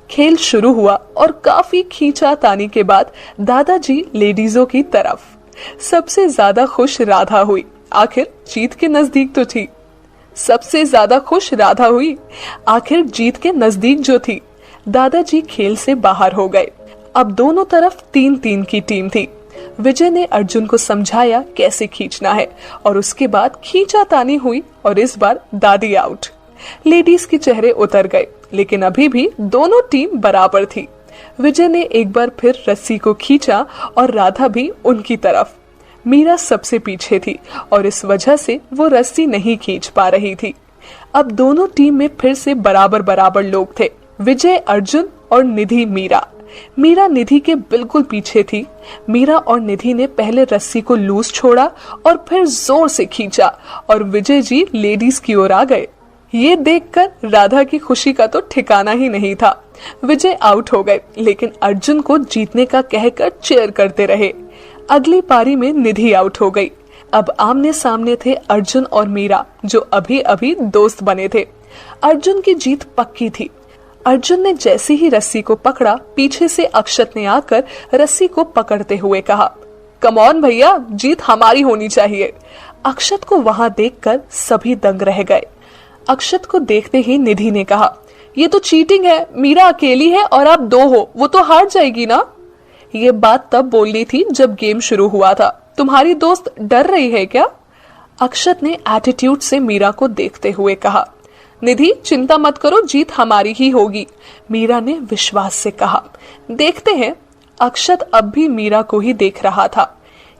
Speaker 1: खेल शुरू हुआ और काफी खींचातानी के बाद दादाजी लेडीजों की तरफ। सबसे ज्यादा खुश राधा हुई, आखिर जीत के नजदीक तो थी। सबसे ज्यादा खुश राधा हुई, आखिर जीत के नजदीक जो थी। दादाजी खेल से बाहर हो गए। अब दोनों तरफ 3-3 की टीम थी। विजय ने अर्जुन को समझाया कैसे खींचना है और उसके बाद खींचातानी हुई और इस बार दादी आउट। लेडीज के चेहरे उतर गए, लेकिन अभी भी दोनों टीम बराबर थी। विजय ने एक बार फिर रस्सी को खींचा और राधा भी उनकी तरफ। मीरा सबसे पीछे थी और इस वजह से वो रस्सी नहीं खींच पा रही थी। अब दोनों टीम में फिर से बराबर बराबर लोग थे, विजय अर्जुन और निधि मीरा। मीरा निधि के बिल्कुल पीछे थी। मीरा और निधि ने पहले रस्सी को लूज छोड़ा और फिर जोर से खींचा और विजय जी लेडीज की ओर आ गए। ये देखकर राधा की खुशी का तो ठिकाना ही नहीं था। विजय आउट हो गए, लेकिन अर्जुन को जीतने का कहकर चीयर करते रहे। अगली पारी में निधि आउट हो गई। अब आमने सामने थे अर्जुन और मीरा, जो अभी अभी दोस्त बने थे। अर्जुन की जीत पक्की थी। अर्जुन ने जैसे ही रस्सी को पकड़ा, पीछे से अक्षत ने आकर रस्सी को पकड़ते हुए कहा, कम ऑन भैया, जीत हमारी होनी चाहिए। अक्षत को वहां देखकर सभी दंग रह गए। अक्षत को देखते ही निधि ने कहा, ये तो चीटिंग है, मीरा अकेली है और आप दो हो, वो तो हार जाएगी ना। ये बात तब बोलनी थी जब गेम शुरू हुआ था। तुम्हारी दोस्त डर रही है क्या? अक्षत ने एटीट्यूड से मीरा को देखते हुए कहा। निधि चिंता मत करो, जीत हमारी ही होगी, मीरा ने विश्वास से कहा। देखते हैं। अक्षत अब भी मीरा को ही देख रहा था।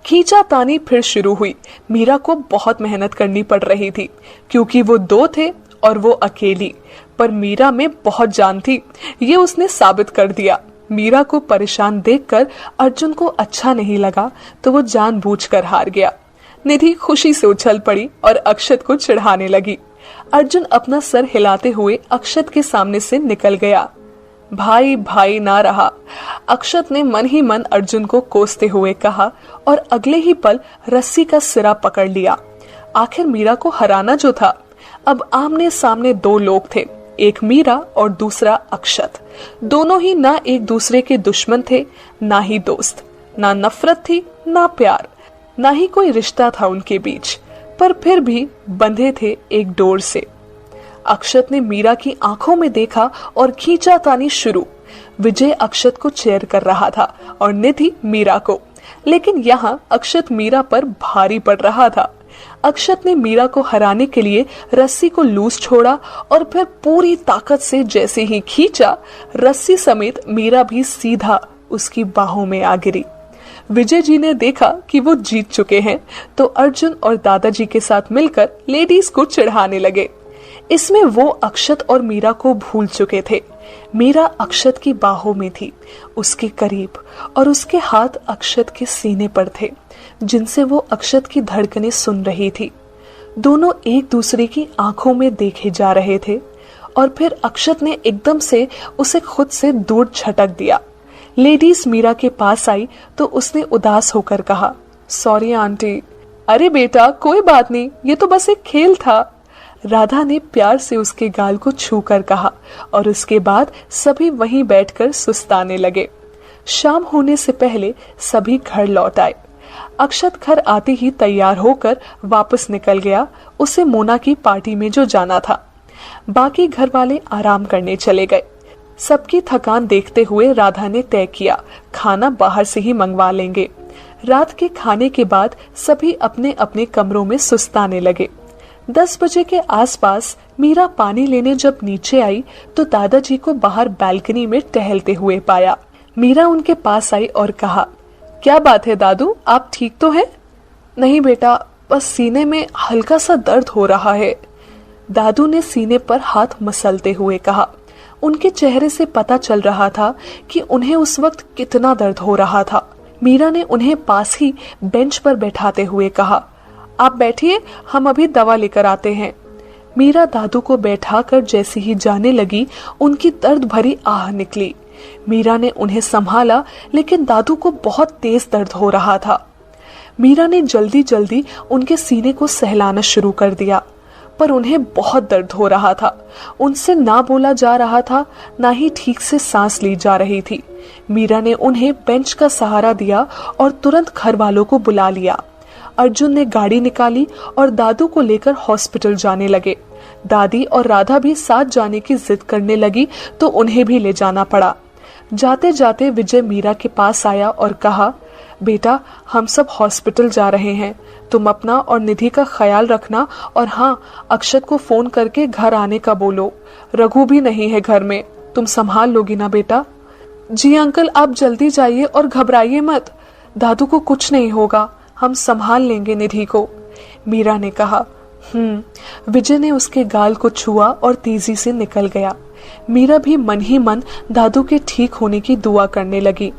Speaker 1: खींचातानी फिर शुरू हुई। मीरा को बहुत मेहनत करनी पड़ रही थी क्योंकि वो दो थे और वो अकेली, पर मीरा में बहुत जान थी, ये उसने साबित कर दिया। मीरा को परेशान देखकर अर्जुन को अच्छा नहीं लगा तो वो जानबूझकर हार गया। निधि खुशी से उछल पड़ी और अक्षत को चिढ़ाने लगी। अर्जुन अपना सर हिलाते हुए अक्षत के सामने से निकल गया। भाई भाई ना रहा। अक्षत ने मन ही मन अर्जुन को कोसते हुए कहा और अगले ही पल रस्सी का सिरा पकड़ लिया। आखिर मीरा को हराना जो था। अब आमने सामने दो लोग थे, एक मीरा और दूसरा अक्षत। दोनों ही ना एक दूसरे के दुश्मन थे, ना ही दोस्त। ना नफरत थी, ना प्यार, ना ही कोई रिश्ता था उनके बीच, पर फिर भी बंधे थे एक डोर से। अक्षत ने मीरा की आंखों में देखा और खींचातानी शुरू। विजय अक्षत को चेयर कर रहा था और निधि मीरा को, लेकिन यहाँ अक्षत मीरा पर भारी पड़ रहा था। अक्षत ने मीरा को हराने के लिए रस्सी को लूज छोड़ा और फिर पूरी ताकत से जैसे ही खींचा, रस्सी समेत मीरा भी सीधा उसकी बाहों में आ गिरी। विजय जी ने देखा कि वो जीत चुके हैं तो अर्जुन और दादाजी के साथ मिलकर लेडीज को चिढ़ाने लगे। इसमें वो अक्षत और मीरा को भूल चुके थे। मीरा अक्षत की बाहों में थी, उसके करीब, और उसके हाथ अक्षत के सीने पर थे जिनसे वो अक्षत की धड़कनें सुन रही थी। दोनों एक दूसरे की आंखों में देखे जा रहे थे और फिर अक्षत ने एकदम से उसे खुद से दूर झटक दिया। लेडीज मीरा के पास आई तो उसने उदास होकर कहा, सॉरी आंटी। अरे बेटा कोई बात नहीं, ये तो बस एक खेल था, राधा ने प्यार से उसके गाल को छूकर कहा और उसके बाद सभी वहीं बैठकर सुस्ताने लगे। शाम होने से पहले सभी घर लौट आए। अक्षत घर आते ही तैयार होकर वापस निकल गया, उसे मोना की पार्टी में जो जाना था। बाकी घर वाले आराम करने चले गए। सबकी थकान देखते हुए राधा ने तय किया खाना बाहर से ही मंगवा लेंगे। रात के खाने के बाद सभी अपने अपने कमरों में सुस्ताने लगे। 10 बजे के आसपास मीरा पानी लेने जब नीचे आई तो दादाजी को बाहर बालकनी में टहलते हुए पाया। मीरा उनके पास आई और कहा, क्या बात है दादू, आप ठीक तो हैं? नहीं बेटा, बस सीने में हल्का सा दर्द हो रहा है, दादू ने सीने पर हाथ मसलते हुए कहा। उनके चेहरे से पता चल रहा था कि उन्हें उस वक्त कितना दर्द हो रहा था। मीरा ने उन्हें पास ही बेंच पर बैठाते हुए कहा, आप बैठिए, हम अभी दवा लेकर आते हैं। मीरा दादू को बैठाकर जैसे ही जाने लगी, उनकी दर्द भरी आह निकली। मीरा ने उन्हें संभाला, लेकिन दादू को बहुत तेज दर्द हो रहा था। मीरा ने जल्दी जल्दी उनके सीने को सहलाना शुरू कर दिया, पर उन्हें बहुत दर्द हो रहा था। उनसे ना बोला जा रहा था, ना ही ठीक से सांस ली जा रही थी। मीरा ने उन्हें बेंच का सहारा दिया और तुरंत घर वालों को बुला लिया। अर्जुन ने गाड़ी निकाली और दादू को लेकर हॉस्पिटल जाने लगे। दादी और राधा भी साथ जाने की जिद करने लगी तो उन्हें भी ले जाना पड़ा। जाते जाते विजय मीरा के पास आया और कहा, बेटा हम सब हॉस्पिटल जा रहे हैं, तुम अपना और निधि का ख्याल रखना, और हाँ, अक्षत को फोन करके घर आने का बोलो। रघु भी नहीं है घर में, तुम संभाल लोगी ना बेटा? जी अंकल, आप जल्दी जाइए और घबराइए मत, दादू को कुछ नहीं होगा, हम संभाल लेंगे निधि को, मीरा ने कहा। विजय ने उसके गाल को छुआ और तेजी से निकल गया। मीरा भी मन ही मन दादू के ठीक होने की दुआ करने लगी।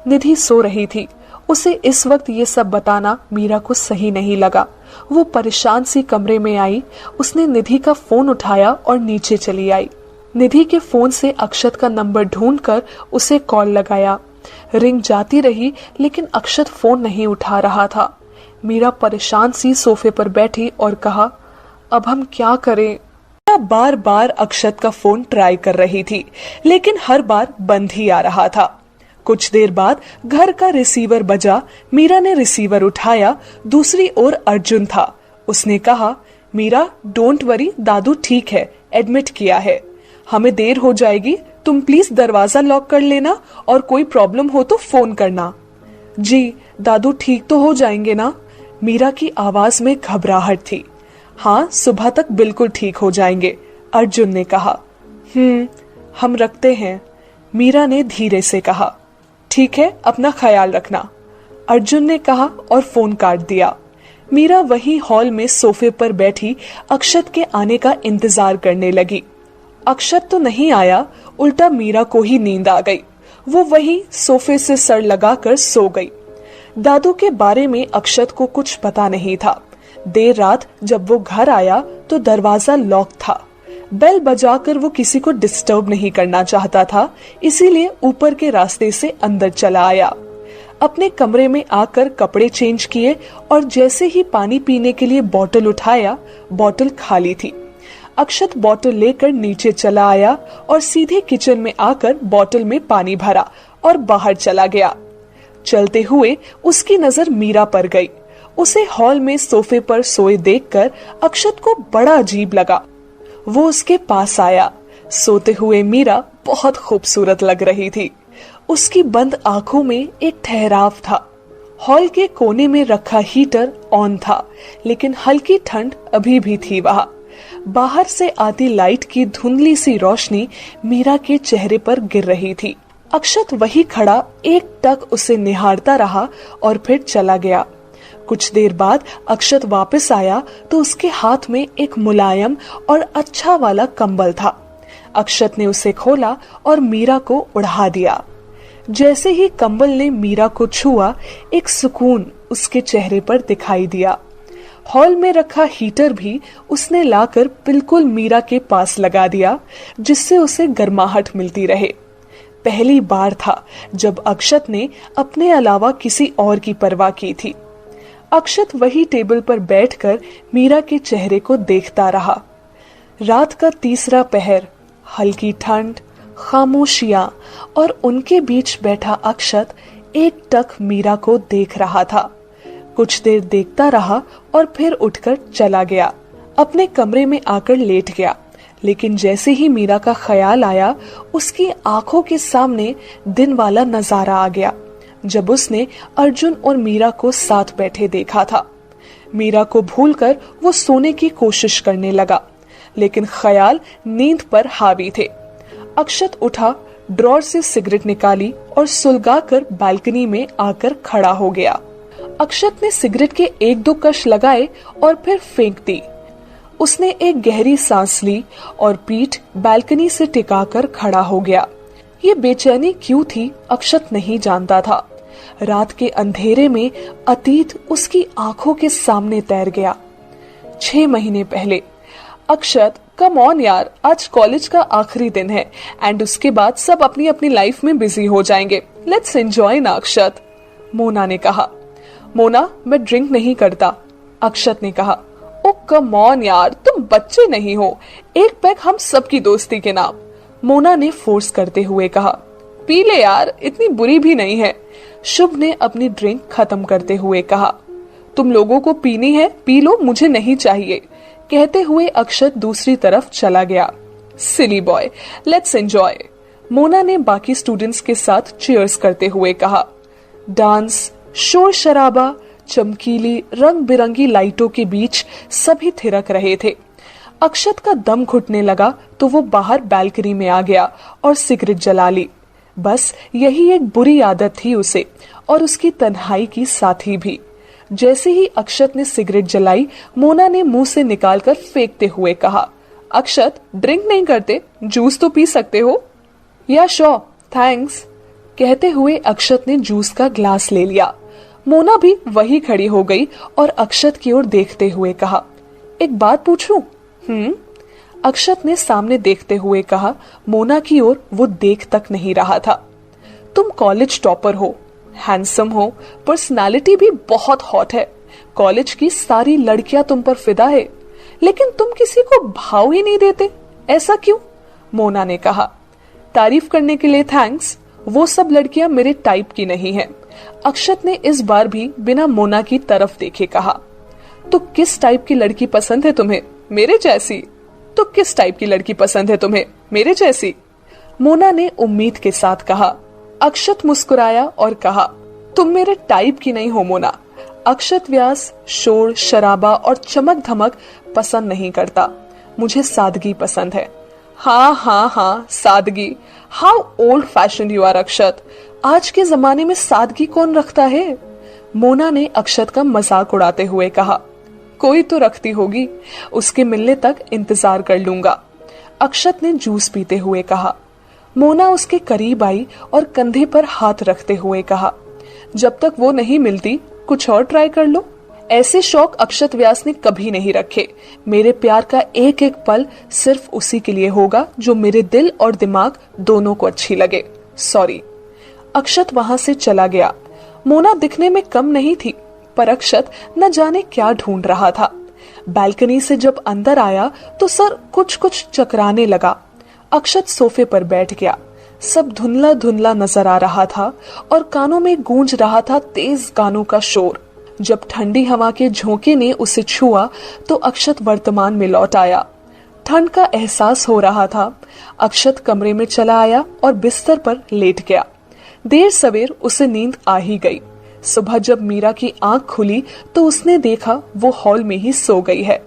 Speaker 1: निधि सो रही थी। उसे इस वक्त ये सब बताना मीरा को सही नहीं लगा। वो परेशान सी कमरे में आई। उसने निधि का फोन उठाया और नीचे चली आई। निधि के फोन से अक्षत का नंबर ढूंढकर उसे कॉल लगाया। रिंग जाती रही, लेकिन अक्षत फोन नहीं उठा रहा था। मीरा परेशान सी सोफे पर बैठी और कहा, अब हम क्या करें? बार बार अक्षत का फोन ट्राई कर रही थी, लेकिन हर बार बंद ही आ रहा था। कुछ देर बाद घर का रिसीवर बजा। मीरा ने रिसीवर उठाया। दूसरी ओर अर्जुन था। उसने कहा, मीरा डोंट वरी, दादू ठीक है, एडमिट किया है। हमें देर हो जाएगी, तुम प्लीज दरवाजा लॉक कर लेना और कोई प्रॉब्लम हो तो फोन करना। जी, दादू ठीक तो हो जाएंगे ना? मीरा की आवाज में घबराहट थी। हाँ, सुबह तक बिल्कुल ठीक हो जाएंगे, अर्जुन ने कहा। हम रखते हैं, मीरा ने धीरे से कहा। ठीक है, अपना ख्याल रखना, अर्जुन ने कहा और फोन काट दिया। मीरा वही हॉल में सोफे पर बैठी अक्षत के आने का इंतजार करने लगी। अक्षत तो नहीं आया, उल्टा मीरा को ही नींद आ गई। वो वही सोफे से सर लगाकर सो गई। दादू के बारे में अक्षत को कुछ पता नहीं था। देर रात जब वो घर आया तो दरवाजा लॉक था। बेल बजाकर वो किसी को डिस्टर्ब नहीं करना चाहता था, इसीलिए ऊपर के रास्ते से अंदर चला आया। अपने कमरे में आकर कपड़े चेंज किए और जैसे ही पानी पीने के लिए बोतल उठाया, बोतल खाली थी। अक्षत बोतल लेकर नीचे चला आया और सीधे किचन में आकर बोतल में पानी भरा और बाहर चला गया। चलते हुए उसकी नजर मीरा पर गई। उसे हॉल में सोफे पर सोए देखकर अक्षत को बड़ा अजीब लगा। वो उसके पास आया। सोते हुए मीरा बहुत खूबसूरत लग रही थी। उसकी बंद आंखों में एक ठहराव था। हॉल के कोने में रखा हीटर ऑन था, लेकिन हल्की ठंड अभी भी थी वहां। बाहर से आती लाइट की धुंधली सी रोशनी मीरा के चेहरे पर गिर रही थी। अक्षत वही खड़ा एकटक उसे निहारता रहा और फिर चला गया। कुछ देर बाद अक्षत वापस आया तो उसके हाथ में एक मुलायम और अच्छा वाला कंबल था। अक्षत ने उसे खोला और मीरा को उड़ा दिया। जैसे ही कंबल ने मीरा को छुआ, एक सुकून उसके चेहरे पर दिखाई दिया। हॉल में रखा हीटर भी उसने लाकर बिल्कुल मीरा के पास लगा दिया, जिससे उसे गर्माहट मिलती रहे। पहली बार था जब अक्षत ने अपने अलावा किसी और की परवाह की थी। अक्षत वही टेबल पर बैठकर मीरा के चेहरे को देखता रहा। रात का तीसरा पहर, हल्की ठंड, खामोशियां और उनके बीच बैठा अक्षत एकटक मीरा को देख रहा था। कुछ देर देखता रहा और फिर उठकर चला गया। अपने कमरे में आकर लेट गया, लेकिन जैसे ही मीरा का ख्याल आया, उसकी आंखों के सामने दिन वाला नजारा आ गया, जब उसने अर्जुन और मीरा को साथ बैठे देखा था। मीरा को भूलकर वो सोने की कोशिश करने लगा, लेकिन ख्याल नींद पर हावी थे। अक्षत उठा, ड्रॉर से सिगरेट निकाली और सुलगाकर बालकनी में आकर खड़ा हो गया। अक्षत ने सिगरेट के एक दो कश लगाए और फिर फेंक दी। उसने एक गहरी सांस ली और पीठ बालकनी से टिकाकर खड़ा हो गया। ये बेचैनी क्यों थी, अक्षत नहीं जानता था। रात के अंधेरे में अतीत उसकी आंखों के सामने तैर गया। 6 महीने पहले। अक्षत, कम ऑन यार, आज कॉलेज का आखिरी दिन है एंड उसके बाद सब अपनी अपनी लाइफ में बिजी हो जाएंगे। लेट्स एंजॉय ना अक्षत, मोना ने कहा। मोना, मैं ड्रिंक नहीं करता, अक्षत ने कहा। ओ कम ऑन यार, तुम बच्चे नहीं हो, एक पैक हम सबकी दोस्ती के नाम, मोना ने फोर्स करते हुए कहा। पी ले यार, इतनी बुरी भी नहीं है, शुभ ने अपनी ड्रिंक खत्म करते हुए कहा। तुम लोगों को पीनी है पी लो, मुझे नहीं चाहिए, कहते हुए अक्षत दूसरी तरफ चला गया। सिली बॉय, लेट्स एंजॉय, मोना ने बाकी स्टूडेंट्स के साथ चीयर्स करते हुए कहा। डांस, शोर शराबा, चमकीली रंग बिरंगी लाइटों के बीच सभी थिरक रहे थे। अक्षत का दम घुटने लगा तो वो बाहर बालकनी में आ गया और सिगरेट जला ली। बस यही एक बुरी आदत थी उसे और उसकी तन्हाई की साथी भी। जैसे ही अक्षत ने सिगरेट जलाई, मोना ने मुंह से निकालकर फेंकते हुए कहा, अक्षत, ड्रिंक नहीं करते, जूस तो पी सकते हो। या श्योर, थैंक्स, कहते हुए अक्षत ने जूस का ग्लास ले लिया। मोना भी वही खड़ी हो गई और अक्षत की ओर देखते हुए कहा, एक बात पूछूं? अक्षत ने सामने देखते हुए कहा। मोना की ओर वो देख तक नहीं रहा था। तुम कॉलेज टॉपर हो, हैंडसम हो, पर्सनालिटी भी बहुत हॉट है, कॉलेज की सारी लड़कियां तुम पर फिदा है, लेकिन तुम किसी को भाव ही नहीं देते, ऐसा क्यों? मोना ने कहा। तारीफ करने के लिए थैंक्स, वो सब लड़कियां मेरे टाइप की नहीं हैं। अक्षत ने इस बार भी बिना मोना की तरफ देखे कहा। तो किस टाइप की लड़की पसंद है तुम्हें? मेरे जैसी? तो किस टाइप की लड़की पसंद है तुम्हें? मेरे जैसी? मोना ने उम्मीद के साथ कहा। अक्षत मुस्कुराया और कहा, तुम मेरे टाइप की नहीं हो मोना। अक्षत व्यास शोर शराबा और चमक धमक पसंद नहीं करता, मुझे सादगी पसंद है। हाँ, सादगी। How old fashion you are Akshat. आज के जमाने में सादगी कौन रखता है? मोना ने अक्षत का मजाक उड़ाते हुए कहा। कोई तो रखती होगी, उसके मिलने तक इंतजार कर लूंगा, अक्षत ने जूस पीते हुए कहा। मोना उसके करीब आई और कंधे पर हाथ रखते हुए कहा, जब तक वो नहीं मिलती कुछ और ट्राई कर लो। ऐसे शौक अक्षत व्यास ने कभी नहीं रखे। मेरे प्यार का एक एक पल सिर्फ उसी के लिए होगा जो मेरे दिल और दिमाग दोनों को अच्छी लगे। सॉरी। अक्षत वहां से चला गया। मोना दिखने में कम नहीं थी, पर अक्षत न जाने क्या ढूंढ रहा था। बालकनी से जब अंदर आया तो सर कुछ कुछ चकराने लगा। अक्षत सोफे पर बैठ गया। सब धुंधला धुंधला नजर आ रहा था और कानों में गूंज रहा था तेज गानों का शोर। जब ठंडी हवा के झोंके ने उसे छुआ तो अक्षत वर्तमान में लौट आया। ठंड का एहसास हो रहा था। अक्षत कमरे में चला आया और बिस्तर पर लेट गया। देर सवेर उसे नींद आ ही गई। सुबह जब मीरा की आंख खुली तो उसने देखा वो हॉल में ही सो गई है।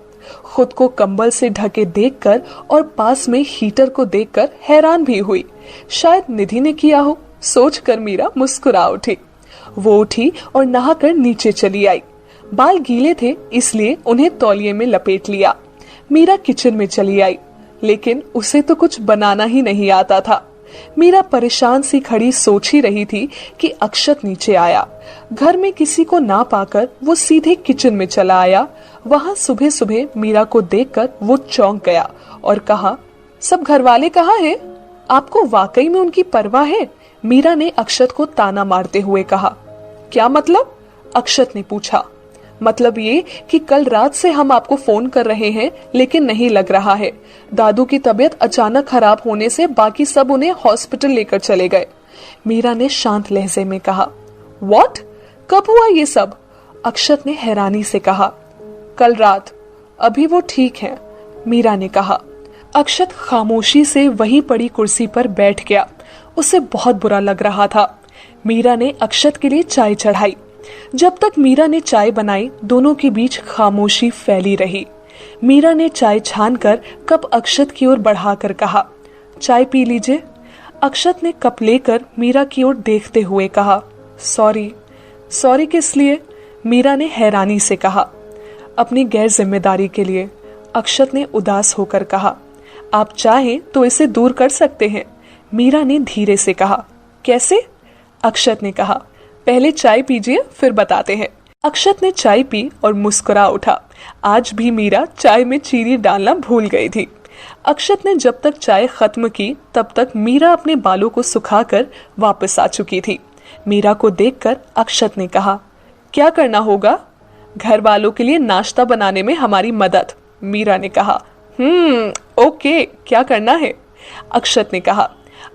Speaker 1: खुद को कंबल से ढके देखकर और पास में हीटर को देखकर हैरान भी हुई। शायद निधि ने किया हो, सोचकर मीरा मुस्कुरा उठी। वो उठी और नहाकर नीचे चली आई। बाल गीले थे इसलिए उन्हें तौलिए में लपेट लिया। मीरा किचन में चली आई, लेकिन उसे तो कुछ बनाना ही नहीं आता था। मीरा परेशान सी खड़ी सोच ही रही थी कि अक्षत नीचे आया। घर में किसी को ना पाकर वो सीधे किचन में चला आया। वहां सुबह सुबह मीरा को देखकर वो चौंक गया और कहा, सब घर वाले कहाँ हैं? आपको वाकई में उनकी परवाह है? मीरा ने अक्षत को ताना मारते हुए कहा। क्या मतलब? अक्षत ने पूछा। मतलब ये कि कल रात से हम आपको फोन कर रहे हैं लेकिन नहीं लग रहा है। दादू की तबीयत अचानक खराब होने से बाकी सब उन्हें हॉस्पिटल लेकर चले गए, मीरा ने शांत लहजे में कहा। व्हाट? कब हुआ ये सब? अक्षत ने हैरानी से कहा। कल रात। अभी वो ठीक है, मीरा ने कहा। अक्षत खामोशी से वहीं पड़ी कुर्सी पर बैठ गया। उसे बहुत बुरा लग रहा था। मीरा ने अक्षत के लिए चाय चढ़ाई। जब तक मीरा ने चाय बनाई दोनों के बीच खामोशी फैली रही। मीरा ने चाय छानकर कप अक्षत की ओर बढ़ाकर कहा, चाय पी लीजिए। अक्षत ने कप लेकर मीरा की ओर देखते हुए कहा, सॉरी। सॉरी किस लिए? मीरा ने हैरानी से कहा। अपनी गैर जिम्मेदारी के लिए, अक्षत ने उदास होकर कहा। आप चाहें तो इसे दूर कर सकते हैं, मीरा ने धीरे से कहा। कैसे? अक्षत ने कहा। पहले चाय पीजिए फिर बताते हैं। अक्षत ने चाय पी और मुस्कुरा उठा। आज भी मीरा चाय में चीनी डालना भूल गई थी। अक्षत ने जब तक चाय खत्म की तब तक मीरा अपने बालों को सुखाकर वापस आ चुकी थी। मीरा को देखकर अक्षत ने कहा, क्या करना होगा? घर वालों के लिए नाश्ता बनाने में हमारी मदद, मीरा ने कहा। ओके, क्या करना है? अक्षत ने कहा।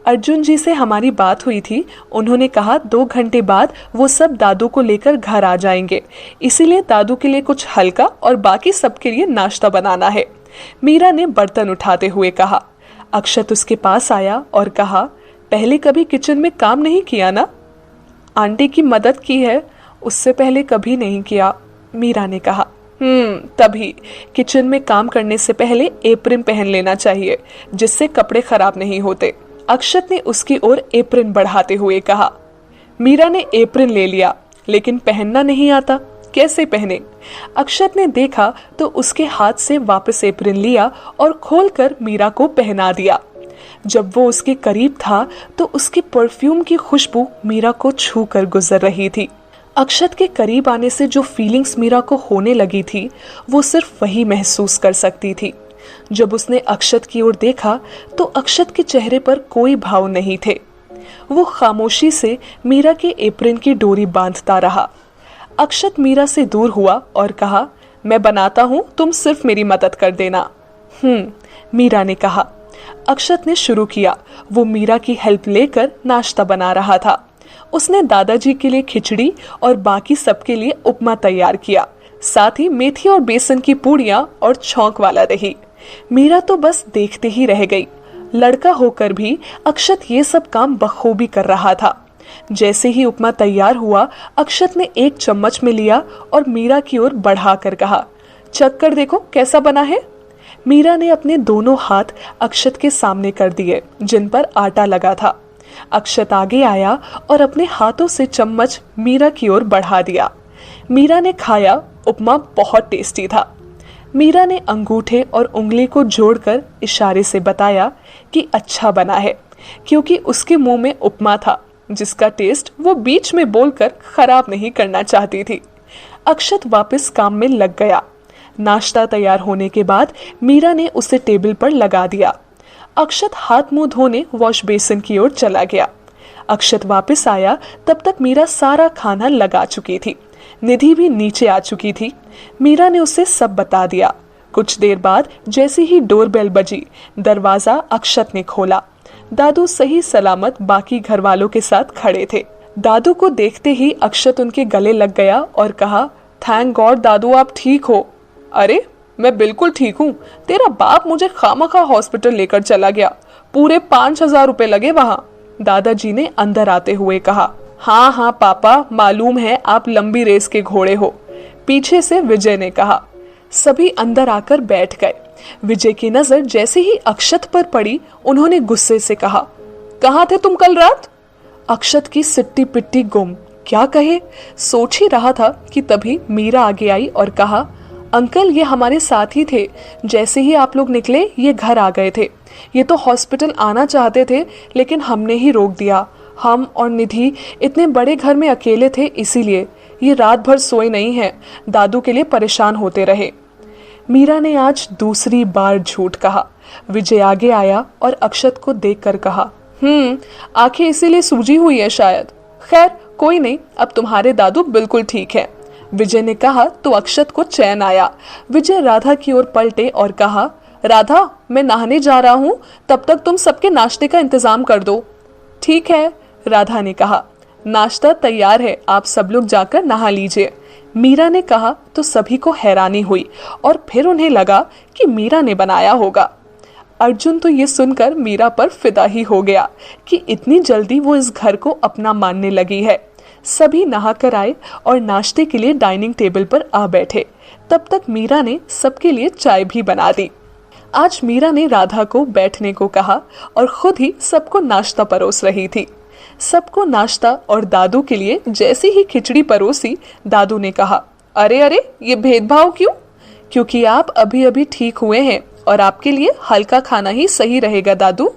Speaker 1: अर्जुन जी से हमारी बात हुई थी, उन्होंने कहा 2 घंटे बाद वो सब दादू को लेकर घर आ जाएंगे, इसीलिए दादू के लिए कुछ हल्का और बाकी सबके लिए नाश्ता बनाना है, मीरा ने बर्तन उठाते हुए कहा। अक्षत उसके पास आया और कहा, पहले कभी किचन में काम नहीं किया ना? आंटी की मदद की है, उससे पहले कभी नहीं किया, मीरा ने कहा। तभी किचन में काम करने से पहले एप्रिन पहन लेना चाहिए, जिससे कपड़े खराब नहीं होते, अक्षत ने उसकी ओर एप्रिन बढ़ाते हुए कहा। मीरा ने एप्रिन ले लिया, लेकिन पहनना नहीं आता, कैसे पहने? अक्षत ने देखा तो उसके हाथ से वापस एप्रिन लिया और खोलकर मीरा को पहना दिया। जब वो उसके करीब था तो उसकी परफ्यूम की खुशबू मीरा को छू कर गुजर रही थी। अक्षत के करीब आने से जो फीलिंग्स मीरा को होने लगी थी वो सिर्फ वही महसूस कर सकती थी। जब उसने अक्षत की ओर देखा तो अक्षत के चेहरे पर कोई भाव नहीं थे। वो खामोशी से मीरा के एप्रिन की डोरी बांधता रहा। अक्षत मीरा से दूर हुआ और कहा, मैं बनाता हूँ, तुम सिर्फ मेरी मदद कर देना। मीरा ने कहा। अक्षत ने शुरू किया। वो मीरा की हेल्प लेकर नाश्ता बना रहा था। उसने दादाजी के लिए खिचड़ी और बाकी सबके लिए उपमा तैयार किया, साथ ही मेथी और बेसन की पूड़ियाँ और छौंक वाला दही। मीरा तो बस देखते ही रह गई। लड़का होकर भी अक्षत ये सब काम बखूबी कर रहा था। जैसे ही उपमा तैयार हुआ, अक्षत ने एक चम्मच में लिया और मीरा की ओर बढ़ाकर कहा, चख कर देखो कैसा बना है। मीरा ने अपने दोनों हाथ अक्षत के सामने कर दिए, जिन पर आटा लगा था। अक्षत आगे आया और अपने हाथों से चम्मच मीरा की ओर बढ़ा दिया। मीरा ने खाया। उपमा बहुत टेस्टी था। मीरा ने अंगूठे और उंगली को जोड़कर इशारे से बताया कि अच्छा बना है, क्योंकि उसके मुंह में उपमा था जिसका टेस्ट वो बीच में बोलकर खराब नहीं करना चाहती थी। अक्षत वापस काम में लग गया। नाश्ता तैयार होने के बाद मीरा ने उसे टेबल पर लगा दिया। अक्षत हाथ मुंह धोने वॉश बेसिन की ओर चला गया। अक्षत वापस आया तब तक मीरा सारा खाना लगा चुकी थी। निधि भी नीचे आ चुकी थी। मीरा ने उसे सब बता दिया। कुछ देर बाद जैसे ही डोरबेल बजी, दरवाजा अक्षत ने खोला। दादू सही सलामत बाकी घर वालों के साथ खड़े थे। दादू को देखते ही अक्षत उनके गले लग गया और कहा, थैंक गॉड दादू, आप ठीक हो। अरे मैं बिल्कुल ठीक हूँ। तेरा बाप मुझे खामखा हॉस्पिटल लेकर चला गया। पूरे 5,000 रुपए लगे वहाँ, दादाजी ने अंदर आते हुए कहा। हाँ हाँ पापा, मालूम है आप लंबी रेस के घोड़े हो, पीछे से विजय ने कहा। सभी अंदर आकर बैठ गए। विजय की नजर जैसे ही अक्षत पर पड़ी, उन्होंने गुस्से से कहा, कहाँ थे तुम कल रात? अक्षत की सिट्टी पिट्टी गुम, क्या कहे सोच ही रहा था कि तभी मीरा आगे आई और कहा, अंकल ये हमारे साथ ही थे। जैसे ही आप लोग निकले ये घर आ गए थे। ये तो हॉस्पिटल आना चाहते थे लेकिन हमने ही रोक दिया। हम और निधि इतने बड़े घर में अकेले थे, इसीलिए ये रात भर सोए नहीं है। दादू के लिए परेशान होते रहे। मीरा ने आज दूसरी बार झूठ कहा। विजय आगे आया और अक्षत को देखकर कहा, आंखें इसीलिए सूजी हुई है शायद। खैर कोई नहीं, अब तुम्हारे दादू बिल्कुल ठीक है, विजय ने कहा तो अक्षत को चैन आया। विजय राधा की ओर पलटे और कहा, राधा मैं नहाने जा रहा हूँ, तब तक तुम सबके नाश्ते का इंतजाम कर दो। ठीक है, राधा ने कहा। नाश्ता तैयार है, आप सब लोग जाकर नहा लीजिए, मीरा ने कहा तो सभी को हैरानी हुई और फिर उन्हें लगा कि मीरा ने बनाया होगा। अर्जुन तो ये सुनकर मीरा पर फिदा ही हो गया कि इतनी जल्दी वो इस घर को अपना मानने लगी है। सभी नहाकर आए और नाश्ते के लिए डाइनिंग टेबल पर आ बैठे। तब तक मीरा ने सबके लिए चाय भी बना दी। आज मीरा ने राधा को बैठने को कहा और खुद ही सबको नाश्ता परोस रही थी। सबको नाश्ता और दादू के लिए जैसी ही खिचड़ी परोसी, दादू ने कहा, अरे अरे ये भेदभाव क्यों? क्योंकि आप अभी अभी ठीक हुए हैं और आपके लिए हल्का खाना ही सही रहेगा दादू,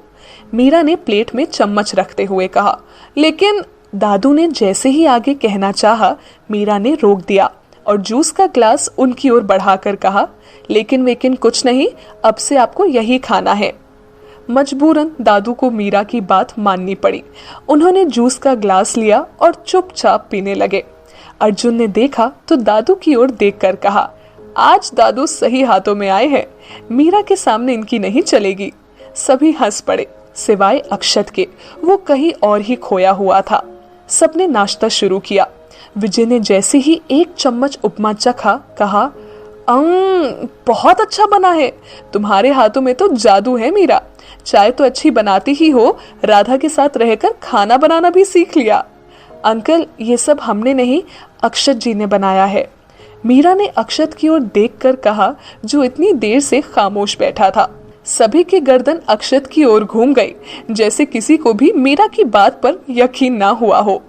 Speaker 1: मीरा ने प्लेट में चम्मच रखते हुए कहा। लेकिन दादू ने जैसे ही आगे कहना चाहा, मीरा ने रोक दिया और जूस का ग्लास उनकी ओर बढ़ाकर कहा, लेकिन वेकिन कुछ नहीं, अब से आपको यही खाना है। मजबूरन दादू को मीरा की बात माननी पड़ी। उन्होंने जूस का ग्लास लिया और चुपचाप पीने लगे। अर्जुन ने देखा तो दादू की ओर देखकर कहा, आज दादू सही हाथों में आए हैं, मीरा के सामने इनकी नहीं चलेगी। सभी हंस पड़े सिवाय अक्षत के, वो कहीं और ही खोया हुआ था। सबने नाश्ता शुरू किया। विजय ने जैसे ही एक चम्मच उपमा चखा, कहा, बहुत अच्छा बना है, तुम्हारे हाथों में तो जादू है मीरा। चाय तो अच्छी बनाती ही हो, राधा के साथ रहकर खाना बनाना भी सीख लिया। अंकल ये सब हमने नहीं, अक्षत जी ने बनाया है, मीरा ने अक्षत की ओर देखकर कहा, जो इतनी देर से खामोश बैठा था। सभी की गर्दन अक्षत की ओर घूम गई, जैसे किसी को भी मीरा की बात पर यकीन ना हुआ हो।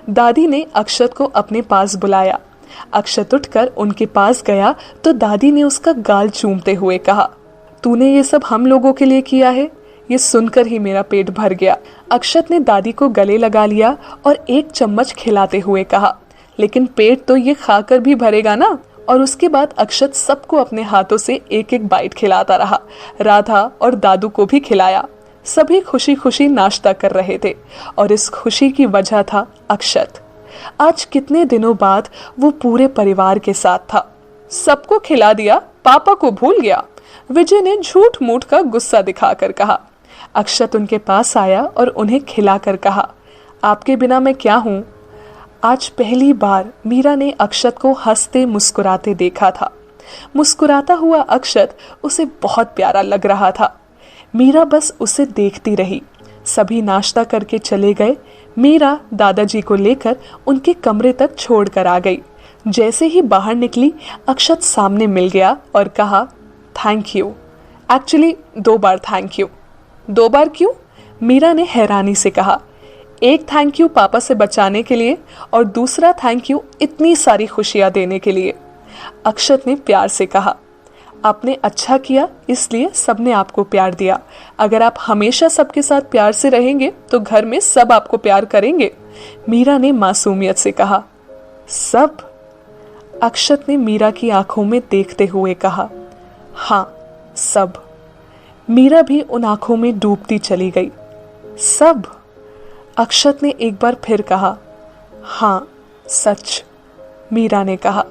Speaker 1: दादी ने अक्षत को अपने पास बुलाया। अक्षत उठकर उनके पास गया तो दादी ने उसका गाल चूमते हुए कहा, तूने ये सब हम लोगों के लिए किया है? ये सुनकर ही मेरा पेट भर गया। अक्षत ने दादी को गले लगा लिया और एक चम्मच खिलाते हुए कहा, लेकिन पेट तो ये खाकर भी भरेगा ना। और उसके बाद अक्षत सबको अपने हाथों से एक एक बाइट खिलाता रहा। राधा और दादू को भी खिलाया। सभी खुशी खुशी नाश्ता कर रहे थे और इस खुशी की वजह था अक्षत। आज कितने दिनों बाद वो पूरे परिवार के साथ था। सबको खिला दिया, पापा को भूल गया, विजय ने झूठ मूठ का गुस्सा दिखाकर कहा। अक्षत उनके पास आया और उन्हें खिलाकर कहा, आपके बिना मैं क्या हूं? आज पहली बार मीरा ने अक्षत को हंसते मुस्कुराते देखा था। मुस्कुराता हुआ अक्षत उसे बहुत प्यारा लग रहा था। मीरा बस उसे देखती रही। सभी नाश्ता करके चले गए। मीरा दादाजी को लेकर उनके कमरे तक छोड़ कर आ गई। जैसे ही बाहर निकली, अक्षत सामने मिल गया और कहा, thank you. Actually 2 bar thank you. 2 बार क्यों? मीरा ने हैरानी से कहा। एक थैंक यू पापा से बचाने के लिए और दूसरा थैंक यू इतनी सारी खुशियां देने के लिए। अक्षत ने प्यार से कहा, आपने अच्छा किया, इसलिए सबने आपको प्यार दिया। अगर आप हमेशा सबके साथ प्यार से रहेंगे तो घर में सब आपको प्यार करेंगे। मीरा ने मासूमियत से कहा। सब? अक्षत ने मीरा की आंखों में देखते हुए कहा, हाँ सब। मीरा भी उन आंखों में डूबती चली गई। सब? अक्षत ने एक बार फिर कहा। हाँ सच, मीरा ने कहा।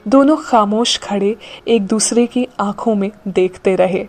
Speaker 1: दोनों खामोश खड़े एक दूसरे की आंखों में देखते रहे।